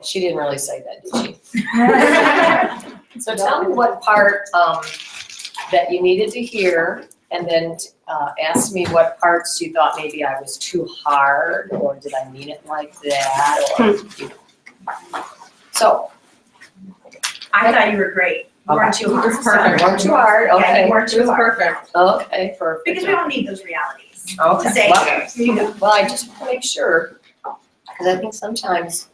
She didn't really say that, did she? So tell me what part that you needed to hear, and then ask me what parts you thought maybe I was too hard, or did I mean it like that, or, you know. So. I thought you were great. You weren't too hard. Perfect. Weren't too hard, okay. Yeah, you weren't too hard. Perfect. Okay, perfect. Because we don't need those realities. Okay, Say, well, I just want to make sure, because I think sometimes,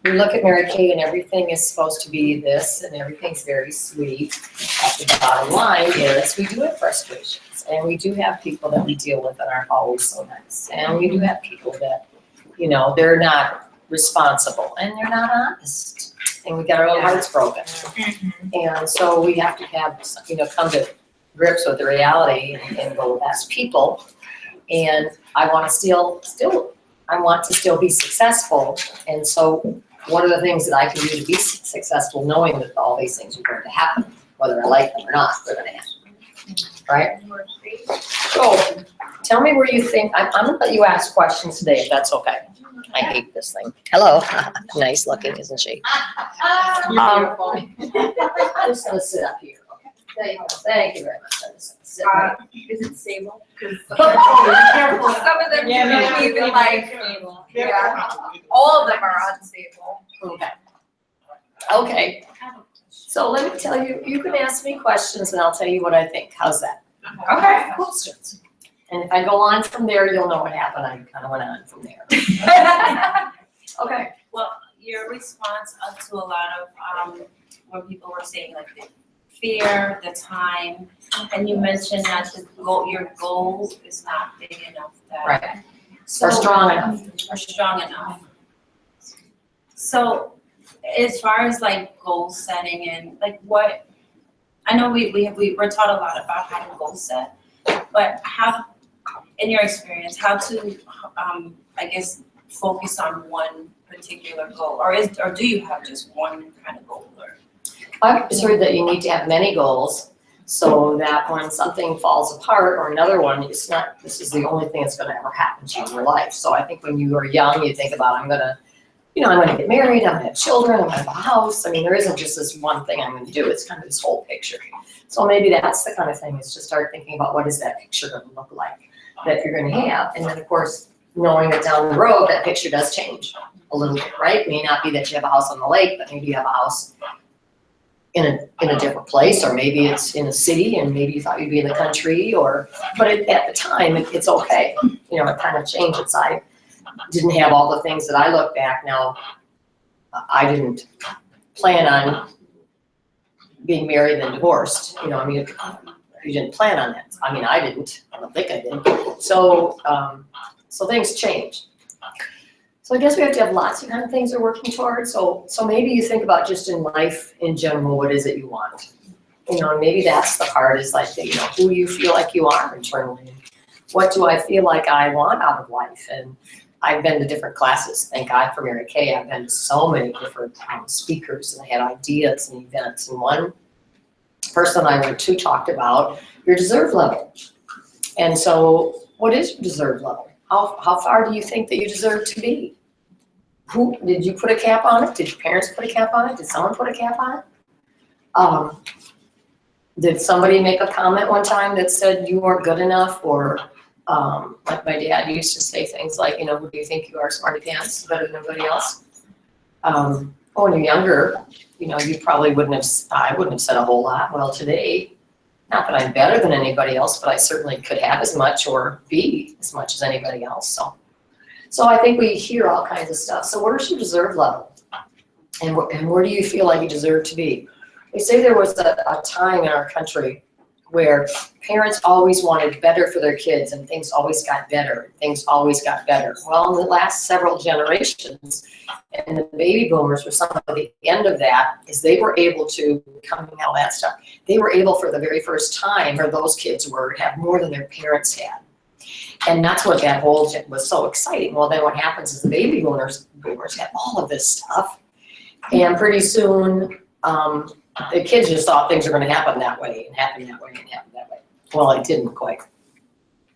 we look at Mary Kay and everything is supposed to be this and everything's very sweet. But the bottom line is we do have frustrations and we do have people that we deal with that aren't always so nice. And we do have people that, you know, they're not responsible and they're not honest. And we got our own hearts broken. And so we have to have, you know, come to grips with the reality and go, that's people. And I want to I want to still be successful. And so what are the things that I can do to be successful, knowing that all these things are going to happen, whether I like them or not, they're going to happen, right? So tell me where you think, I'm going to let you ask questions today, if that's okay. I hate this thing. Hello, nice looking, isn't she? I'm just going to sit up here. Okay. Thank you very much. I'm just gonna sit right Is it stable? Careful. Some of them Yeah, can be even like, stable. yeah, all of them are unstable. Okay. Okay. So let me tell you, you can ask me questions and I'll tell you what I think. How's that? Okay. Questions. And if I go on from there, you'll know what happened. I kind of went on from there. Okay. Well, your response to a lot of when people were saying like the fear, the time, and you mentioned that your goal is not big enough. That, Right. So, Or strong enough. Or strong enough. So, as far as like goal setting and like what, I know we're taught a lot about how to goal set, but how, in your experience, how to I guess focus on one particular goal, or do you have just one kind of goal? Or? I've just heard that you need to have many goals so that when something falls apart or another one, it's not, this is the only thing that's going to ever happen to you in your life. So I think when you are young, you think about, I'm going to get married, I'm going to have children, I'm going to have a house. I mean, there isn't just this one thing I'm going to do. It's kind of this whole picture. So maybe that's the kind of thing, is to start thinking about what is that picture going to look like that you're going to have. And then, of course, knowing that down the road, that picture does change a little bit, right? It may not be that you have a house on the lake, but maybe you have a house in a different place, or maybe it's in a city and maybe you thought you'd be in the country, but at the time, it's okay. You know, it kind of changes. I didn't have all the things that I look back now. I didn't plan on being married and divorced. You know, I mean, you didn't plan on that. I mean, I didn't. I don't think I did. So, so things change. So I guess we have to have lots of kind of things we're working towards. So maybe you think about just in life in general, what is it you want? You know, and maybe that's the part, is like, you know, who you feel like you are internally. What do I feel like I want out of life? And I've been to different classes. Thank God for Mary Kay. I've been to so many different speakers, and I had ideas and events. And one person I went to talked about your deserve level. And so what is your deserve level? How far do you think that you deserve to be? Who did you put a cap on it? Did your parents put a cap on it? Did someone put a cap on it? Did somebody make a comment one time that said you weren't good enough? Or like my dad used to say things like, you know, who do you think you are, smarty pants, better than everybody else? When you're younger, you know, you probably I wouldn't have said a whole lot. Well, today, not that I'm better than anybody else, but I certainly could have as much or be as much as anybody else. So I think we hear all kinds of stuff. So what is your deserve level? And where do you feel like you deserve to be? They say there was a time in our country where parents always wanted better for their kids, and things always got better. Things always got better. Well, in the last several generations, and the baby boomers were some of the end of that, is they were able to, coming out that stuff, they were able for the very first time, or those kids were, have more than their parents had. And that's what that whole was so exciting. Well, then what happens is the baby boomers have all of this stuff, and pretty soon, the kids just thought things were going to happen that way and happen that way and happen that way. Well, it didn't quite.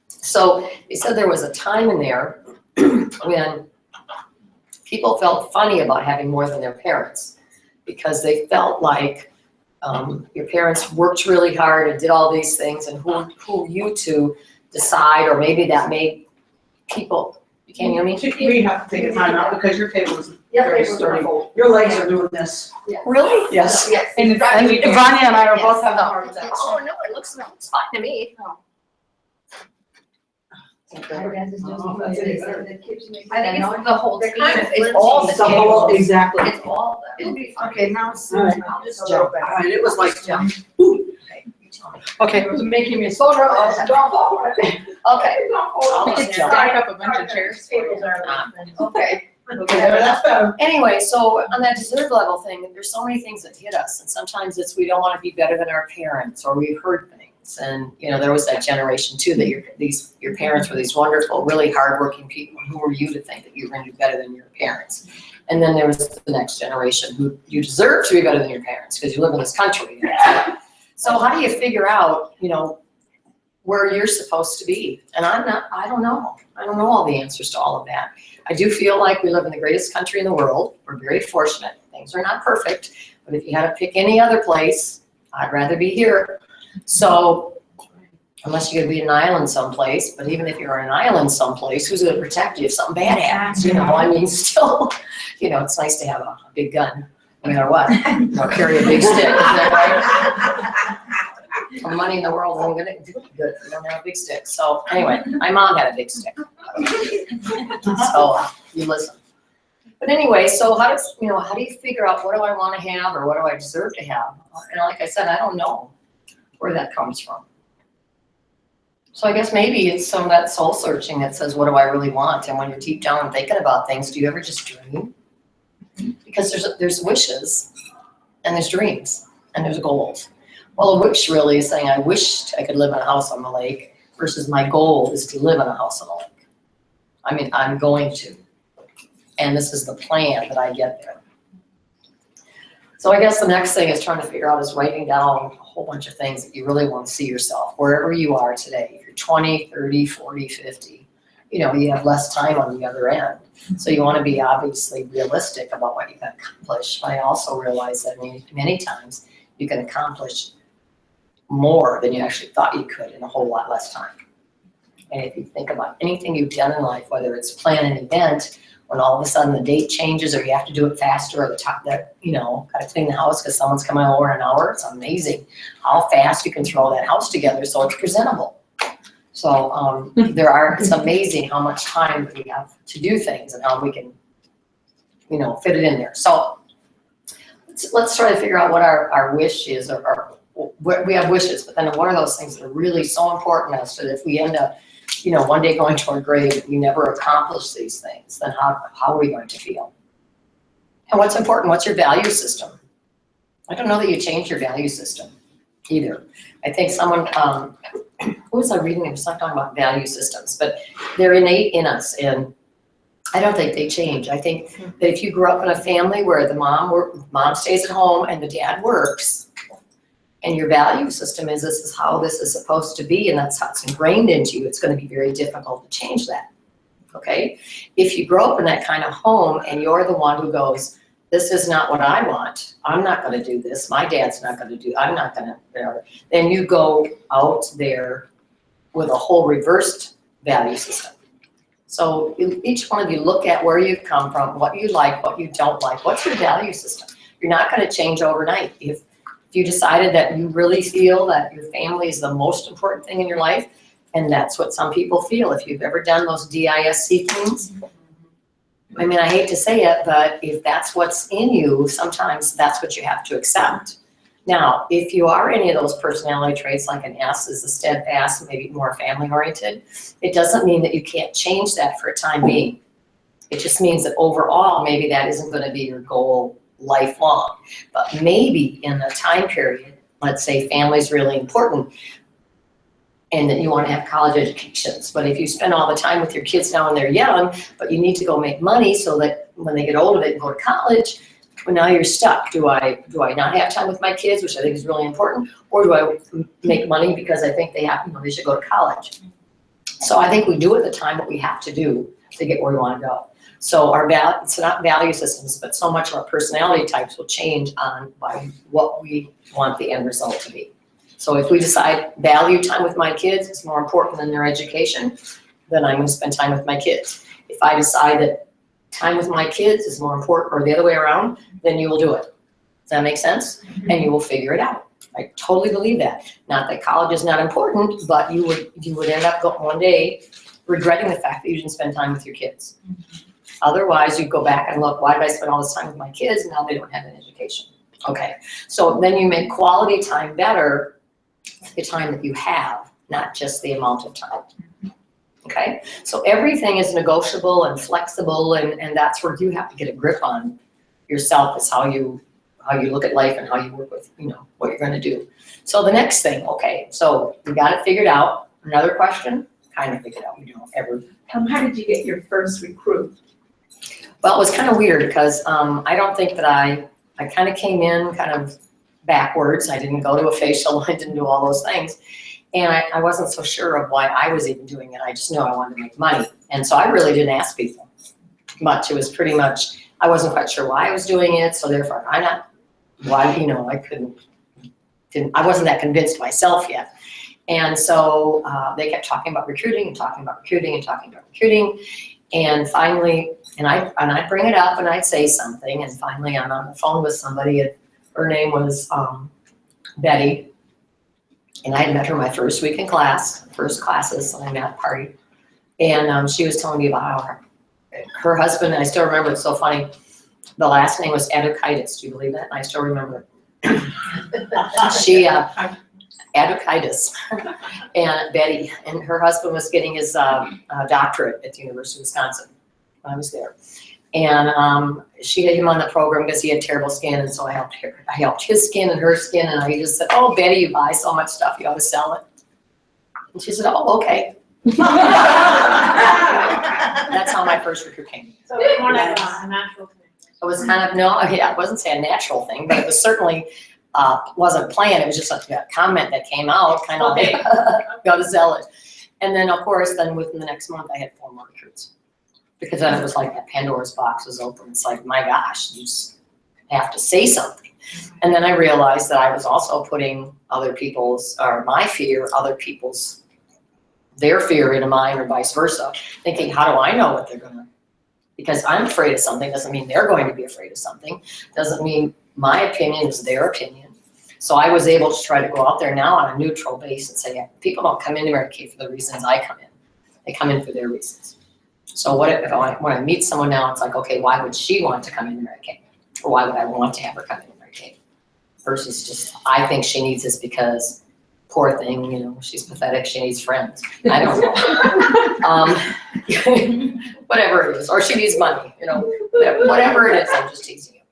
So they said there was a time in there when people felt funny about having more than their parents because they felt like your parents worked really hard and did all these things, and who are you to decide, or maybe that made people, you can't hear me? We have to take a time out because your table is Yeah, very they were sturdy. full. Your legs are doing this. Really? Yes. Yes. And Vanya and I are both having heart attacks. Oh, no, it looks fine to me. I think it's the whole They're kind of it's all the It's the whole, tables. exactly. It's all the. It'll be fun. Okay, now Alright. I'll just jump. All right, it was like, okay. It was making me so nervous. Don't fall for it. Okay. Don't We could stack up a bunch of chairs for you. Tables are. Okay. Okay, that's better. Anyway, so on that dessert level thing, there's so many things that hit us, and sometimes it's we don't want to be better than our parents, or we've heard things. And, you know, there was that generation too, that your parents were these wonderful, really hardworking people. Who were you to think that you were going to be better than your parents? And then there was the next generation who you deserve to be better than your parents because you live in this country. So how do you figure out, you know, where you're supposed to be? And I don't know. I don't know all the answers to all of that. I do feel like we live in the greatest country in the world. We're very fortunate. Things are not perfect, but if you had to pick any other place, I'd rather be here. So unless you're gonna be an island someplace, but even if you're on an island someplace, who's gonna protect you if something bad happens? You know, I mean, still, you know, it's nice to have a big gun, no matter what, or carry a big stick, isn't that right? The money in the world isn't gonna do good if you don't have a big stick. So anyway, my mom had a big stick. So you listen. But anyway, so how do you figure out what do I want to have or what do I deserve to have? And like I said, I don't know where that comes from. So I guess maybe it's some of that soul searching that says, what do I really want? And when you're deep down thinking about things, do you ever just dream? Because there's wishes and there's dreams and there's goals. Well, a wish really is saying I wished I could live in a house on the lake versus my goal is to live in a house on the lake. I mean, I'm going to. And this is the plan that I get there. So I guess the next thing is trying to figure out is writing down a whole bunch of things that you really want to see yourself, wherever you are today. If you're 20, 30, 40, 50, you know, you have less time on the other end. So you want to be obviously realistic about what you can accomplish. But I also realize that many times you can accomplish more than you actually thought you could in a whole lot less time. And if you think about anything you've done in life, whether it's plan an event, when all of a sudden the date changes or you have to do it faster or the top that, you know, got to clean the house because someone's coming over in an hour, it's amazing how fast you can throw that house together so it's presentable. So it's amazing how much time we have to do things and how we can, you know, fit it in there. So let's try to figure out what our wish is, or we have wishes, but then what are those things that are really so important as to that if we end up, you know, one day going to our grave, we never accomplish these things, then how are we going to feel? And what's important, what's your value system? I don't know that you change your value system either. I think someone, who was I reading? I was not talking about value systems, but they're innate in us, and I don't think they change. I think that if you grew up in a family where the mom stays at home and the dad works, and your value system is this is how this is supposed to be, and that's how it's ingrained into you, it's going to be very difficult to change that, okay? If you grow up in that kind of home and you're the one who goes, this is not what I want, I'm not going to do this, my dad's not going to do, I'm not going to, then you go out there with a whole reversed value system. So each one of you look at where you've come from, what you like, what you don't like, what's your value system? You're not going to change overnight. If you decided that you really feel that your family is the most important thing in your life, and that's what some people feel, if you've ever done those DISC things, I mean, I hate to say it, but if that's what's in you, sometimes that's what you have to accept. Now, if you are any of those personality traits, like an S is a steadfast, maybe more family-oriented, it doesn't mean that you can't change that for a time being. It just means that overall, maybe that isn't going to be your goal lifelong. But maybe in a time period, let's say family's really important and that you want to have college educations. But if you spend all the time with your kids now when they're young, but you need to go make money so that when they get older, they can go to college, well, now you're stuck. Do I not have time with my kids, which I think is really important, or do I make money because I think they have, you know, they should go to college? So I think we do at the time what we have to do to get where we want to go. So it's not value systems, but so much of our personality types will change by what we want the end result to be. So if we decide value time with my kids is more important than their education, then I'm gonna spend time with my kids. If I decide that time with my kids is more important, or the other way around, then you will do it. Does that make sense? And you will figure it out. I totally believe that. Not that college is not important, but you would end up one day regretting the fact that you didn't spend time with your kids. Otherwise, you go back and look, why did I spend all this time with my kids? Now they don't have an education. Okay, so then you make quality time better, the time that you have, not just the amount of time. Okay, so everything is negotiable and flexible, and that's where you have to get a grip on yourself, is how you look at life and how you work with, what you're gonna do. So the next thing, okay, so we got it figured out. Another question, kind of figured out, we don't ever. How did you get your first recruit? Well, it was kind of weird because I don't think that I kind of came in kind of backwards. I didn't go to a facial, I didn't do all those things. And I wasn't so sure of why I was even doing it. I just knew I wanted to make money. And so I really didn't ask people much. It was pretty much, I wasn't quite sure why I was doing it. So therefore, I wasn't that convinced myself yet. And so they kept talking about recruiting and talking about recruiting and talking about recruiting. And finally, and I'd bring it up and I'd say something. And finally, I'm on the phone with somebody. And her name was Betty. And I had met her my first week in class, first classes, and I met at party. And she was telling me about how her husband, and I still remember, it's so funny, the last name was Adokaitis. Do you believe that? And I still remember it. She, Adokaitis, and Betty, and her husband was getting his doctorate at the University of Wisconsin when I was there. And she had him on the program because he had terrible skin, and so I helped his skin and her skin, and I just said, "Oh, Betty, you buy so much stuff, you ought to sell it." And she said, "Oh, okay." That's how my first recruit came. So it's more like a natural thing. It was kind of, I wasn't saying a natural thing, but it was certainly wasn't planned. It was just a comment that came out, kind of like, "Go to sell it." And then, of course, within the next month, I had 4 more recruits. Because then it was like that Pandora's box was open. It's like, my gosh, you just have to say something. And then I realized that I was also putting other people's, or my fear, their fear into mine, or vice versa, thinking, how do I know what they're gonna, because I'm afraid of something doesn't mean they're going to be afraid of something, doesn't mean my opinion is their opinion. So I was able to try to go out there now on a neutral base and say, yeah, people don't come into Mary Kay for the reasons I come in. They come in for their reasons. So when I meet someone now, it's like, okay, why would she want to come into Mary Kay? Or why would I want to have her come into Mary Kay? Versus just, I think she needs this because, poor thing, she's pathetic, she needs friends. I don't know. Whatever it is, or she needs money, whatever it is, I'm just teasing you.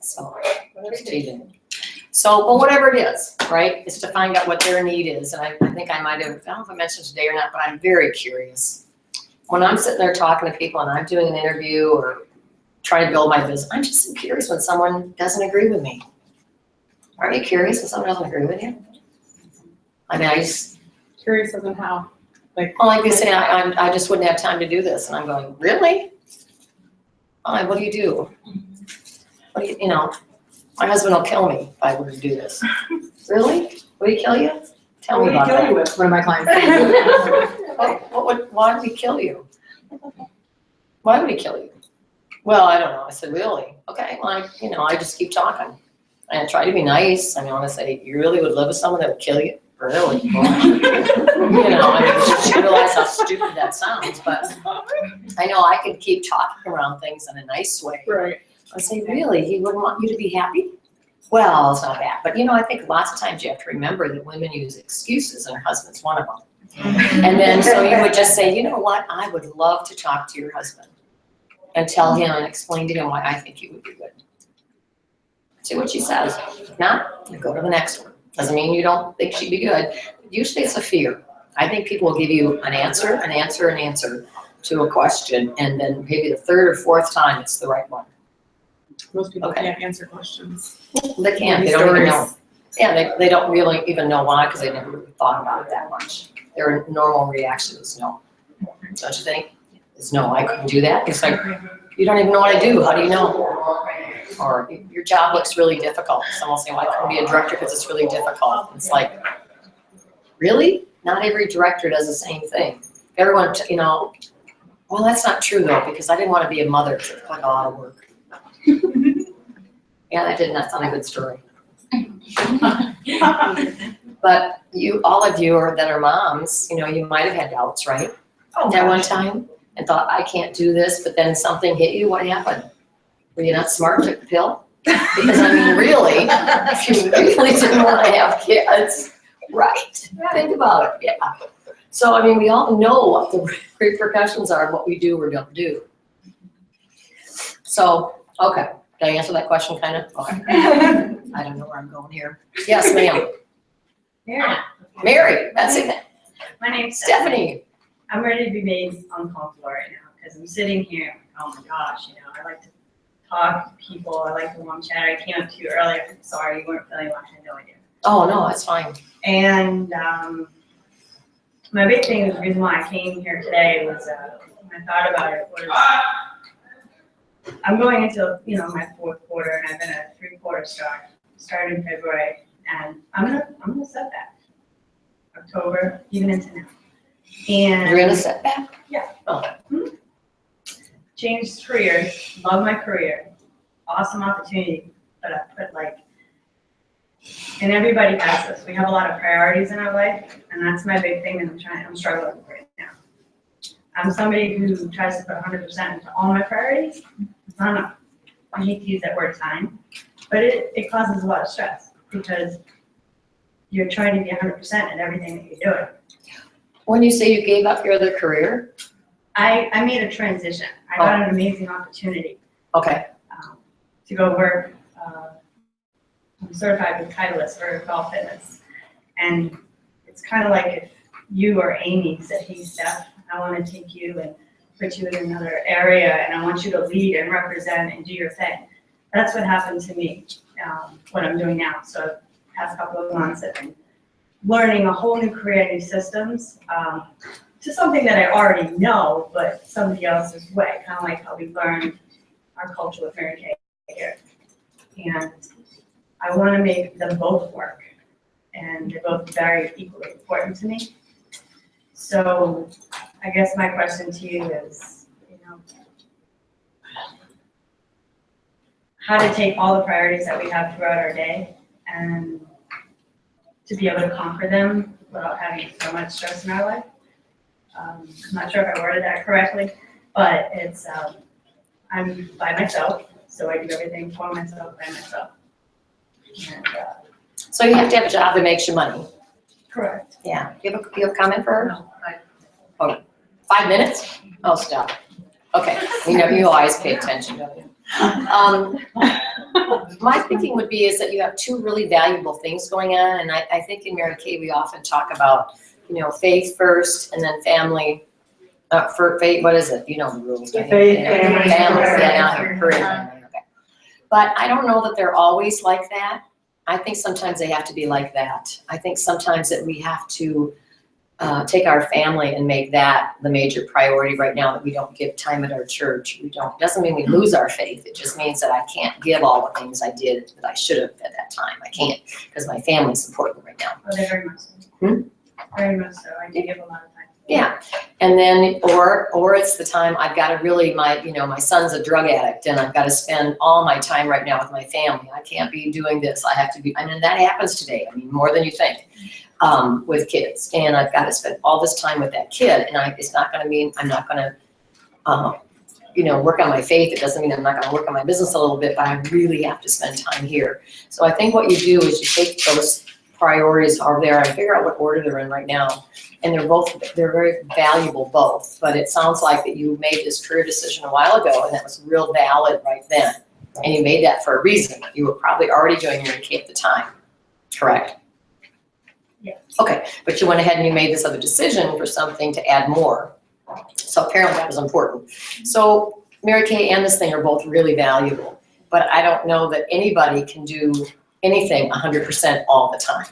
So, just teasing. So, but whatever it is, right, is to find out what their need is. And I think I might have, I don't know if I mentioned today or not, but I'm very curious. When I'm sitting there talking to people and I'm doing an interview or trying to build my business, I'm just curious when someone doesn't agree with me. Aren't you curious when someone doesn't agree with you? I mean, I just. Curious as in how? Like they say, I just wouldn't have time to do this. And I'm going, really? What do you do? What do my husband will kill me if I were to do this. Really? Would he kill you? Tell me about that. One of my clients. Why would he kill you? Why would he kill you? Well, I don't know. I said, really? Okay, well, I just keep talking. And I try to be nice. I mean, I want to say, you really would live with someone that would kill you? Really? Well, I mean, you realize how stupid that sounds, but I know I could keep talking around things in a nice way. Right. I say, really? He wouldn't want you to be happy? Well, it's not bad. But, I think lots of times you have to remember that women use excuses, and her husband's one of them. And then, so you would just say, you know what? I would love to talk to your husband and tell him and explain to him why I think you would be good. See what she says. If not, you go to the next one. Doesn't mean you don't think she'd be good. Usually it's a fear. I think people will give you an answer to a question, and then maybe the 3rd or 4th time it's the right one. Most people Okay. can't answer questions. They can't, they don't even know. Yeah, they don't really even know why, because they never really thought about it that much. Their normal reaction is no. Don't you think? is no, I couldn't do that. It's like, you don't even know what I do, how do you know? Or your job looks really difficult. Someone will say, well, I couldn't be a director because it's really difficult. It's like, really? Not every director does the same thing. Everyone, you know, well, that's not true though, because I didn't want to be a mother, because it's like a lot of work. Yeah, that's not a good story. But you, all of you that are moms, you know, you might have had doubts, right? Oh, At one gosh. time, and thought, I can't do this, but then something hit you, what happened? Were you not smart, took the pill? Because I mean, really, if you really didn't want to have kids, right? Think about it, yeah. So, I mean, we all know what the repercussions are of what we do or don't do. So, okay, did I answer that question kind of? Okay, I don't know where I'm going here. Yes, ma'am. Yeah. Mary, that's it. My name's Stephanie. Stephanie. I'm ready to be made uncomfortable right now because I'm sitting here, oh my gosh, you know, I like to talk to people, I like to long chat. I came up to you earlier, I'm sorry, you weren't feeling well, I had no idea. Oh, no, that's fine. And my big thing, the reason why I came here today was, when I thought about it, was I'm going into, you know, my fourth quarter and I've been a 3-quarter started in February, and I'm gonna set that. October, even into now. And You're in a setback? changed careers, love my career, awesome opportunity, but I put like, and everybody has this, we have a lot of priorities in our life, and that's my big thing that I'm struggling with right now. I'm somebody who tries to put 100% into all my priorities. It's not enough. I hate to use that word time, but it causes a lot of stress because you're trying to be 100% in everything that you're doing. When you say you gave up your other career? I made a transition. I got an amazing opportunity Okay, to go work. I'm certified with Titleist for golf fitness. And it's kind of like if you or Amy said, hey, Steph, I want to take you and put you in another area and I want you to lead and represent and do your thing. That's what happened to me, what I'm doing now. So past couple of months I've been learning a whole new career, new systems, to something that I already know, but somebody else's way, kind of like how we learned our culture with Mary Kay here. And I want to make them both work, and they're both very equally important to me. So I guess my question to you is, you know, how to take all the priorities that we have throughout our day and to be able to conquer them without having so much stress in our life. I'm not sure if I worded that correctly, but it's, I'm by myself, so I do everything for myself, by myself. And, so you have to have a job that makes you money. correct. Yeah, you have a comment for her? No, I- 5 minutes? Oh, stop. Okay, you always pay attention, don't you? My thinking would be is that you have two really valuable things going on, and I think in Mary Kay we often talk about, you know, faith first and then family. For faith, what is it? You know the rules. don't you? Faith, Yeah, family, yeah, career. career, family, okay. But I don't know that they're always like that. I think sometimes they have to be like that. I think sometimes that we have to take our family and make that the major priority right now, that we don't give time at our church. We don't, doesn't mean we lose our faith. It just means that I can't give all the things I did that I should have at that time. I can't, because my family's important right now. Oh, they very much so. Hmm? Very much so. I do give a lot of time. Yeah, and then, or it's the time I've got to really, my son's a drug addict and I've got to spend all my time right now with my family. I can't be doing this. I have to be, I mean, that happens today. I mean, more than you think, with kids. And I've got to spend all this time with that kid, and it's not going to mean I'm not going to, work on my faith. It doesn't mean I'm not going to work on my business a little bit, but I really have to spend time here. So I think what you do is you take those priorities over there and figure out what order they're in right now. And they're very valuable both, but it sounds like that you made this career decision a while ago and that was real valid right then. And you made that for a reason. You were probably already doing Mary Kay at the time, correct? Yeah. Okay, but you went ahead and you made this other decision for something to add more. So apparently that was important. So Mary Kay and this thing are both really valuable, but I don't know that anybody can do anything 100% all the time.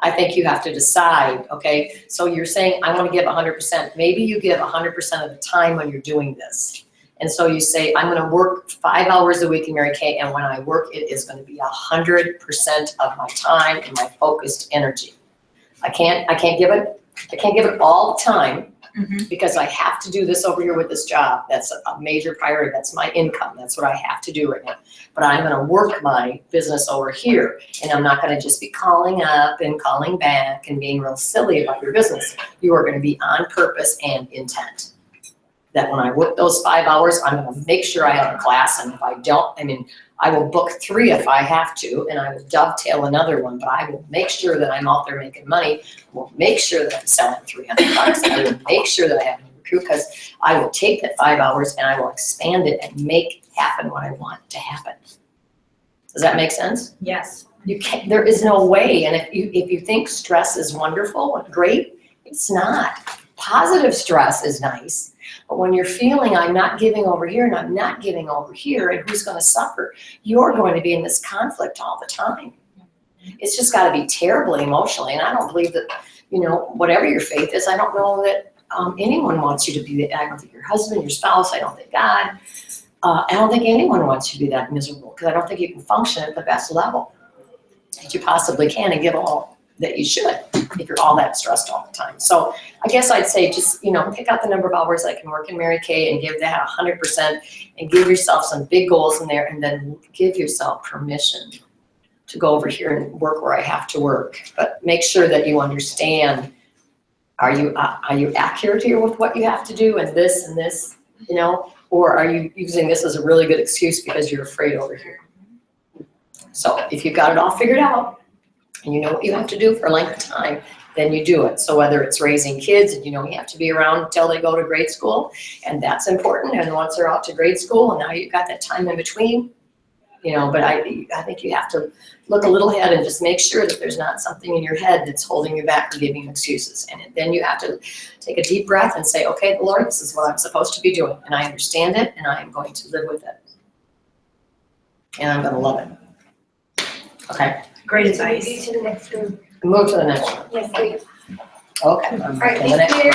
I think you have to decide, okay? So you're saying, I want to give 100%. Maybe you give 100% of the time when you're doing this. And so you say, I'm going to work 5 hours a week in Mary Kay, and when I work, it is going to be 100% of my time and my focused energy. I can't give it all the time, because I have to do this over here with this job. That's a major priority. That's my income. That's what I have to do right now. But I'm gonna work my business over here, and I'm not gonna just be calling up and calling back and being real silly about your business. You are gonna be on purpose and intent. That when I work those 5 hours, I'm gonna make sure I have a class, and if I don't, I will book 3 if I have to, and I will dovetail another one, but I will make sure that I'm out there making money. I will make sure that I'm selling $300. I will make sure that I have a new recruit, because I will take that 5 hours and I will expand it and make happen what I want to happen. Does that make sense? Yes. You can't, there is no way, and if you think stress is wonderful and great, it's not. Positive stress is nice. But when you're feeling I'm not giving over here and I'm not giving over here, and who's going to suffer? You're going to be in this conflict all the time. It's just got to be terribly emotionally. And I don't believe that, whatever your faith is, I don't know that anyone wants you to be that. I don't think your husband, your spouse, I don't think God, I don't think anyone wants you to be that miserable, because I don't think you can function at the best level that you possibly can and give all that you should if you're all that stressed all the time. So I guess I'd say just, pick out the number of hours I can work in Mary Kay and give that 100%, and give yourself some big goals in there, and then give yourself permission to go over here and work where I have to work. But make sure that you understand, are you accurate here with what you have to do and this, or are you using this as a really good excuse because you're afraid over here? So if you've got it all figured out, and you know what you have to do for a length of time, then you do it. So whether it's raising kids, and you have to be around until they go to grade school, and that's important, and once they're out to grade school, and now you've got that time in between, but I think you have to look a little ahead and just make sure that there's not something in your head that's holding you back or giving you excuses. And then you have to take a deep breath and say, okay, Lord, this is what I'm supposed to be doing, and I understand it, and I am going to live with it. And I'm gonna love it. Okay. Great advice. Move to the next room. Move to the next one. Yes, please. Okay. All right, To the next thank you.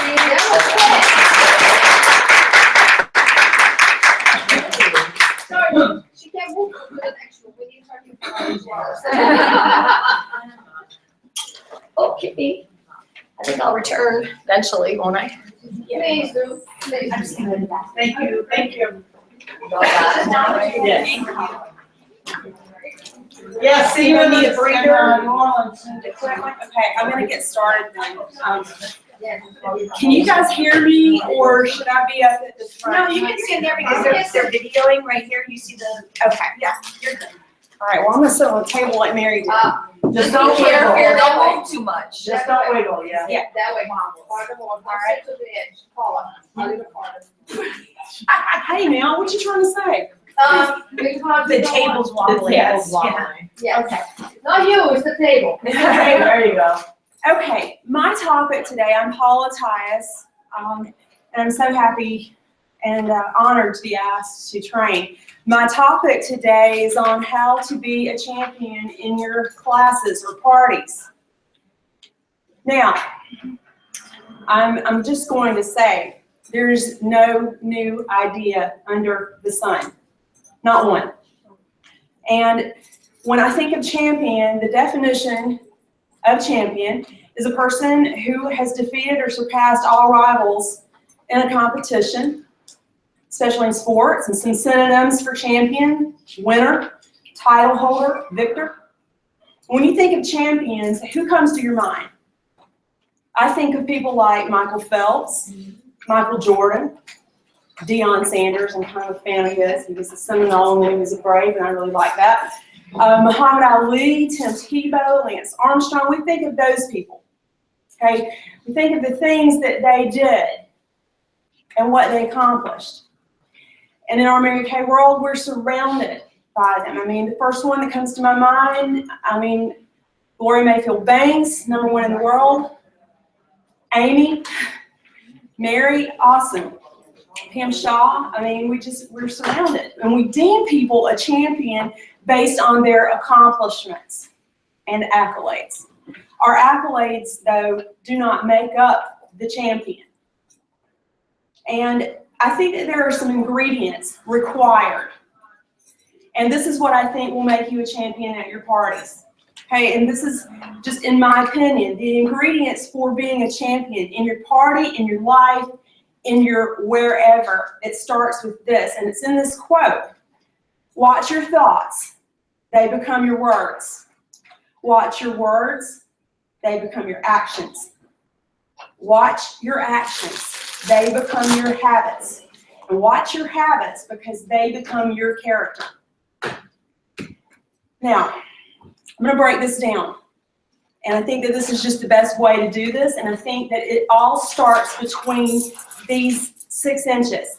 Sorry, she can't move to the next room. We need to Okay. I think I'll return eventually, won't I? Please do. Please. Thank you. Yeah, see you in Need a breather? New Orleans. Okay, I'm gonna get started then. Can you guys hear me, or should I be up at the front? No, you can stand there because they're videoing right here. You see the, Okay, yeah, you're good. All right, well, I'm gonna sit on the table like Mary did. Just don't Here, wiggle. don't move too much. Just don't wiggle, yeah. Yeah. That way, farther more, farther to the edge. Paula, a little farther. Hey now, what you trying to say? The table's wobbly. Yes, Yes, Okay. not you, it's the table. There you go. Okay, my topic today, I'm Paula Tyus, and I'm so happy and honored to be asked to train. My topic today is on how to be a champion in your classes or parties. Now, I'm just going to say, there's no new idea under the sun, not one. And when I think of champion, the definition of champion is a person who has defeated or surpassed all rivals in a competition, especially in sports, and some synonyms for champion: winner, title holder, victor. When you think of champions, who comes to your mind? I think of people like Michael Phelps, Michael Jordan, Deion Sanders. I'm kind of a fan of his. He was a Seminole and he was a Brave, and I really like that. Muhammad Ali, Tim Tebow, Lance Armstrong. We think of those people. Okay, we think of the things that they did and what they accomplished. And in our Mary Kay world, we're surrounded by them. I mean, the first one that comes to my mind, Lori Mayfield Banks, #1 in the world. Amy, Mary, awesome. Pam Shaw, we're surrounded. And we deem people a champion based on their accomplishments and accolades. Our accolades, though, do not make up the champion. And I think that there are some ingredients required. And this is what I think will make you a champion at your parties. Okay, and this is just in my opinion, the ingredients for being a champion in your party, in your life, in your wherever. It starts with this, and it's in this quote. Watch your thoughts, they become your words. Watch your words, they become your actions. Watch your actions, they become your habits. And watch your habits because they become your character. Now, I'm going to break this down. And I think that this is just the best way to do this. And I think that it all starts between these 6 inches.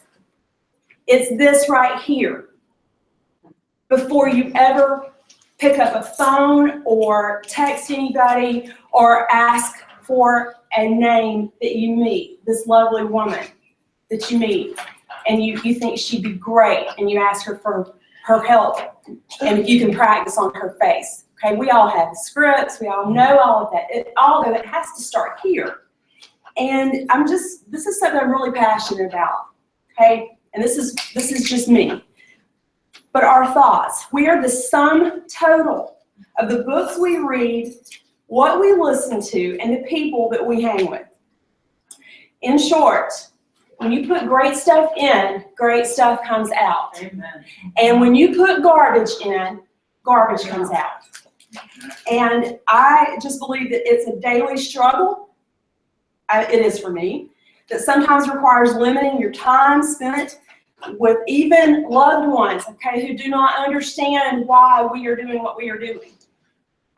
It's this right here. Before you ever pick up a phone or text anybody or ask for a name that you meet, this lovely woman that you meet, and you think she'd be great, and you ask her for her help, and if you can practice on her face. Okay, we all have scripts, we all know all of that. It has to start here. And this is something I'm really passionate about, okay? And this is just me. But our thoughts, we are the sum total of the books we read, what we listen to, and the people that we hang with. In short, when you put great stuff in, great stuff comes out. Amen. And when you put garbage in, garbage comes out. And I just believe that it's a daily struggle. It is for me. That sometimes requires limiting your time spent with even loved ones, okay, who do not understand why we are doing what we are doing.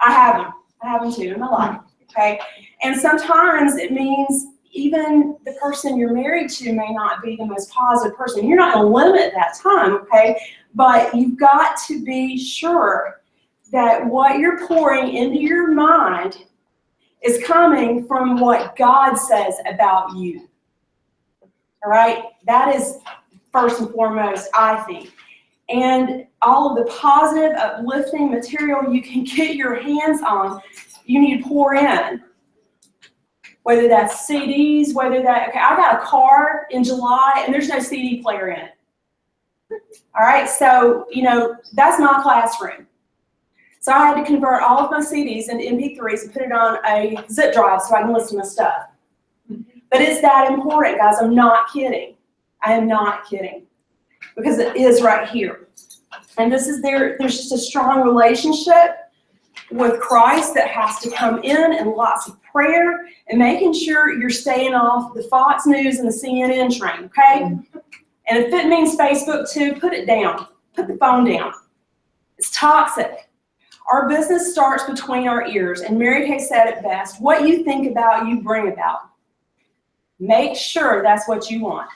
I have them too in my life, okay? And sometimes it means even the person you're married to may not be the most positive person. You're not going to limit that time, okay? But you've got to be sure that what you're pouring into your mind is coming from what God says about you. All right? That is first and foremost, I think. And all of the positive, uplifting material you can get your hands on, you need to pour in. Whether that's CDs, okay, I got a car in July and there's no CD player in it. All right, so, that's my classroom. So I had to convert all of my CDs into MP3s and put it on a zip drive so I can listen to my stuff. But it's that important, guys. I'm not kidding. I am not kidding. Because it is right here. And there's just a strong relationship with Christ that has to come in, and lots of prayer and making sure you're staying off the Fox News and the CNN train, okay? And if it means Facebook too, put it down. Put the phone down. It's toxic. Our business starts between our ears, and Mary Kay said it best, what you think about, you bring about. Make sure that's what you want.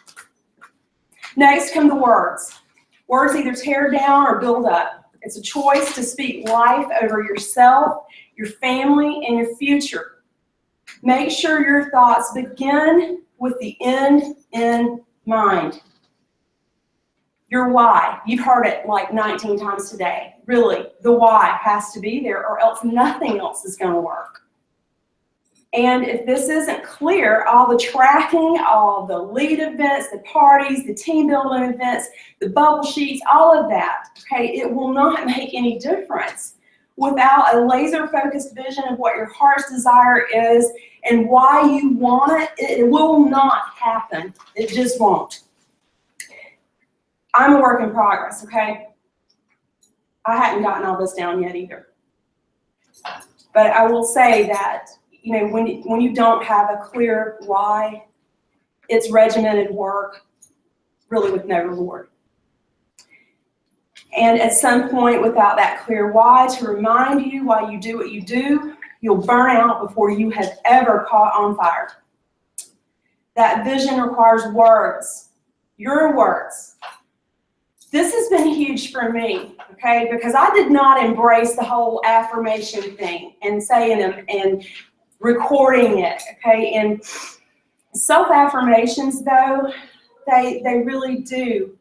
Next come the words. Words either tear down or build up. It's a choice to speak life over yourself, your family, and your future. Make sure your thoughts begin with the end in mind. Your why. You've heard it like 19 times today. Really, the why has to be there, or else nothing else is going to work. And if this isn't clear, all the tracking, all the lead events, the parties, the team building events, the bubble sheets, all of that, okay, it will not make any difference without a laser-focused vision of what your heart's desire is and why you want it. It will not happen. It just won't. I'm a work in progress, okay? I hadn't gotten all this down yet either. But I will say that when you don't have a clear why, it's regimented work, really with no reward. And at some point, without that clear why to remind you why you do what you do, you'll burn out before you have ever caught on fire. That vision requires words, your words. This has been huge for me, okay, because I did not embrace the whole affirmation thing and saying them and recording it, okay? And self-affirmations, though, they really do.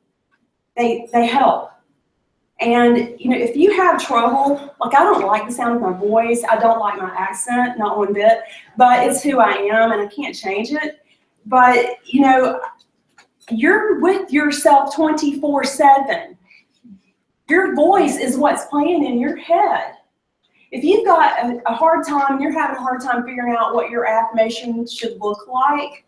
They help. And, you know, if you have trouble, like I don't like the sound of my voice, I don't like my accent, not one bit, but it's who I am and I can't change it. But, you know, you're with yourself 24/7. Your voice is what's playing in your head. If you've got a hard time, you're having a hard time figuring out what your affirmation should look like,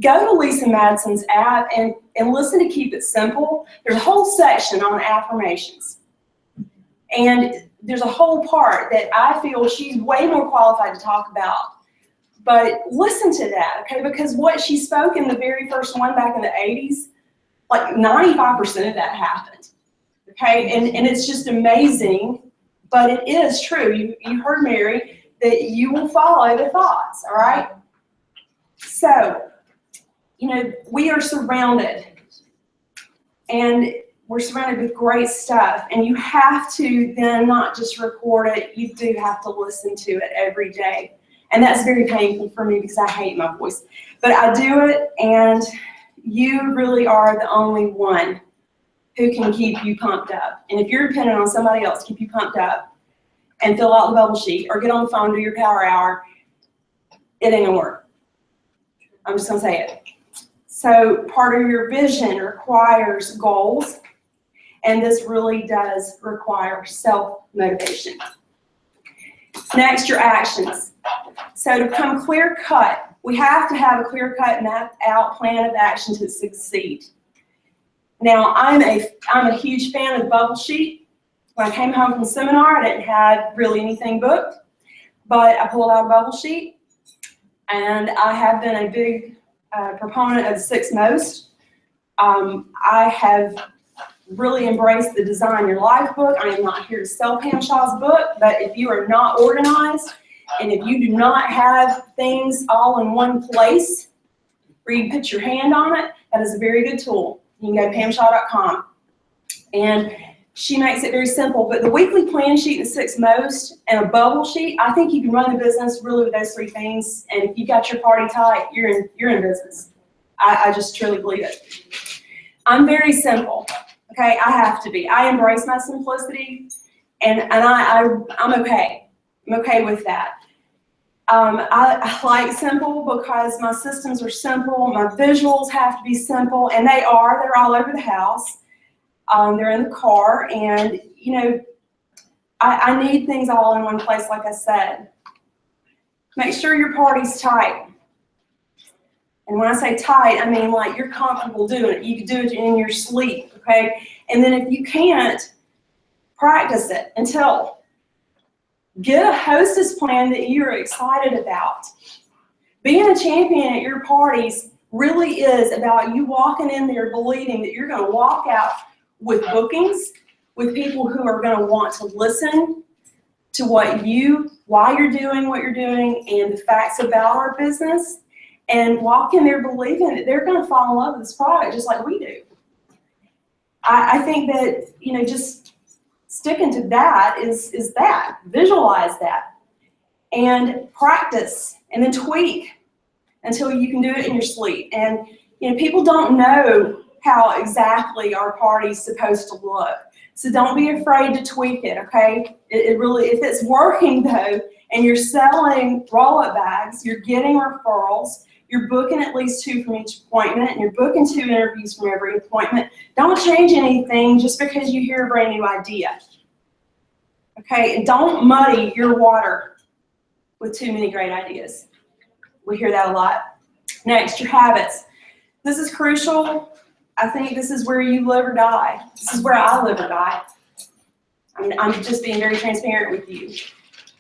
go to Lisa Madison's app and listen to Keep It Simple. There's a whole section on affirmations. And there's a whole part that I feel she's way more qualified to talk about. But listen to that, okay? Because what she spoke in the very first one back in the 80s, like 95% of that happened, okay? And it's just amazing, but it is true. You heard Mary, that you will follow the thoughts, all right? So, you know, we are surrounded, and we're surrounded with great stuff, and you have to then not just record it, you do have to listen to it every day. And that's very painful for me because I hate my voice. But I do it, and you really are the only one who can keep you pumped up. And if you're dependent on somebody else to keep you pumped up and fill out the bubble sheet or get on the phone, do your power hour, it ain't gonna work. I'm just gonna say it. So part of your vision requires goals, and this really does require self-motivation. Next, your actions. So to become clear-cut, we have to have a clear-cut, mapped out plan of action to succeed. Now, I'm a huge fan of the bubble sheet. When I came home from seminar, I didn't have really anything booked, but I pulled out a bubble sheet, and I have been a big proponent of the 6 most. I have really embraced the Design Your Life book. I am not here to sell Pam Shaw's book, but if you are not organized and if you do not have things all in one place where you put your hand on it, that is a very good tool. You can go to pamshaw.com, and she makes it very simple. But the weekly plan sheet, the 6 most, and a bubble sheet, I think you can run the business really with those 3 things. And if you got your party tight, you're in business. I just truly believe it. I'm very simple. Okay, I have to be. I embrace my simplicity, and I'm okay. I'm okay with that. I like simple because my systems are simple. My visuals have to be simple, and they are. They're all over the house. They're in the car, and you know, I need things all in one place, like I said. Make sure your party's tight. And when I say tight, I mean like you're comfortable doing it. You can do it in your sleep, okay? And then if you can't, practice it until. Get a hostess plan that you're excited about. Being a champion at your parties really is about you walking in there believing that you're going to walk out with bookings, with people who are going to want to listen to why you're doing what you're doing and the facts about our business, and walk in there believing that they're going to fall in love with this product just like we do. I think that, you know, just sticking to that is that. Visualize that. And practice and then tweak until you can do it in your sleep. And, you know, people don't know how exactly our party's supposed to look. So don't be afraid to tweak it, okay? It really, if it's working though, and you're selling roll-up bags, you're getting referrals, you're booking at least 2 from each appointment, and you're booking 2 interviews from every appointment, don't change anything just because you hear a brand new idea. Okay, and don't muddy your water with too many great ideas. We hear that a lot. Next, your habits. This is crucial. I think this is where you live or die. This is where I live or die. I mean, I'm just being very transparent with you.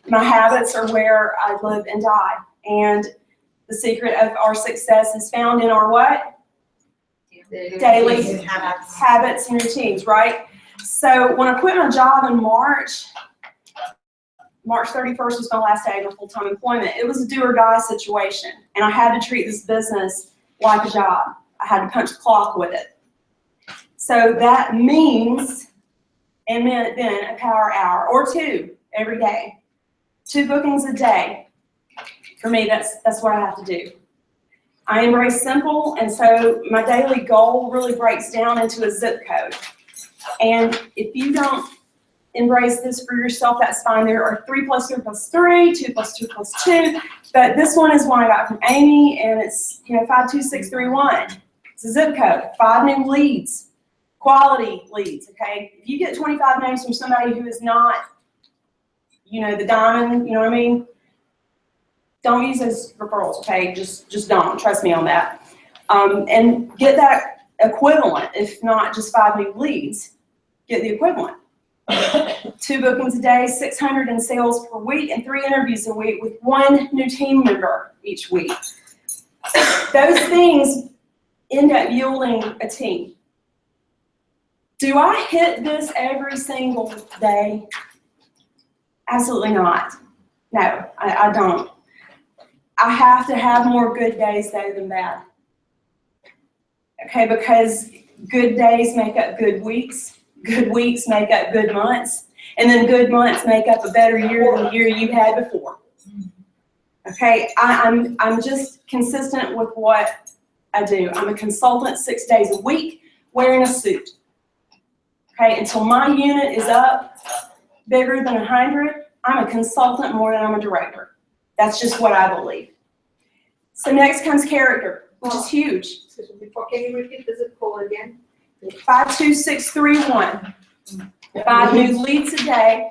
My habits are where I live and die. And the secret of our success is found in our what? Daily habits and routines, right? So when I quit my job in March 31st was my last day of full-time employment. It was a do or die situation, and I had to treat this business like a job. I had to punch the clock with it. So that means, and meant then a power hour or 2 every day. 2 bookings a day. For me, that's what I have to do. I am very simple, and so my daily goal really breaks down into a zip code. And if you don't embrace this for yourself, that's fine. There are 3 + 3 + 3, 2 + 2 + 2, but this one is one I got from Amy, and it's 52631. It's a zip code, 5 new leads, quality leads. Okay, if you get 25 names from somebody who is not, the diamond, you know what I mean? Don't use those referrals. Okay, just don't. Trust me on that. And get that equivalent, if not just 5 new leads, get the equivalent. 2 bookings a day, 600 in sales per week, and 3 interviews a week with 1 new team member each week. Those things end up yielding a team. Do I hit this every single day? Absolutely not. No, I don't. I have to have more good days though than bad. Okay, because good days make up good weeks make up good months, and then good months make up a better year than the year you had before. Okay, I'm just consistent with what I do. I'm a consultant 6 days a week wearing a suit. Okay, until my unit is up bigger than 100, I'm a consultant more than I'm a director. That's just what I believe. So next comes character, which is huge. Excuse me, before, can you repeat the zip code again? 52631. 5 new leads a day,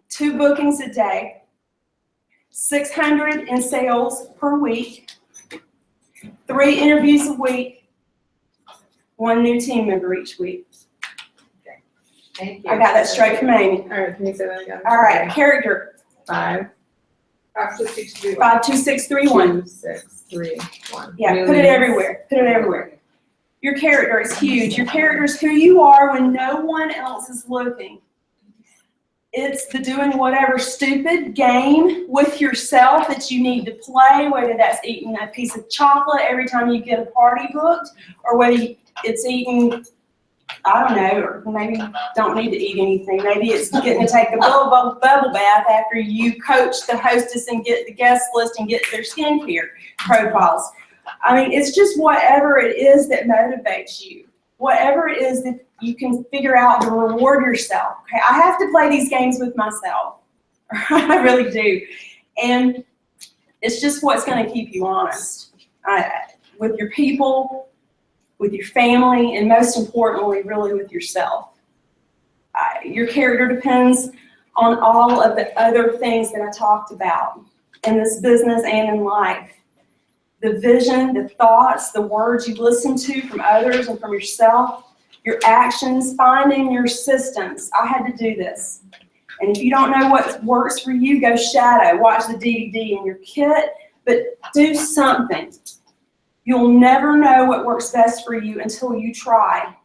2 bookings a day, 600 in sales per week, 3 interviews a week, 1 new team member each week. Thank you. I got that straight from Amy. All right, can you say that again? All right, character, 5, 52631. 52631. 2, 6, 3, 1. Yeah, New put it leads. everywhere. Put it everywhere. Your character is huge. Your character is who you are when no one else is looking. It's the doing whatever stupid game with yourself that you need to play, whether that's eating a piece of chocolate every time you get a party booked, or whether it's eating, I don't know, or maybe don't need to eat anything. Maybe it's getting to take a bubble bath after you coach the hostess and get the guest list and get their skincare profiles. I mean, it's just whatever it is that motivates you, whatever it is that you can figure out to reward yourself. Okay, I have to play these games with myself. I really do. And it's just what's going to keep you honest with your people, with your family, and most importantly, really with yourself. Your character depends on all of the other things that I talked about in this business and in life. The vision, the thoughts, the words you listen to from others and from yourself, your actions, finding your systems. I had to do this. And if you don't know what works for you, go shadow, watch the DVD in your kit, but do something. You'll never know what works best for you until you try.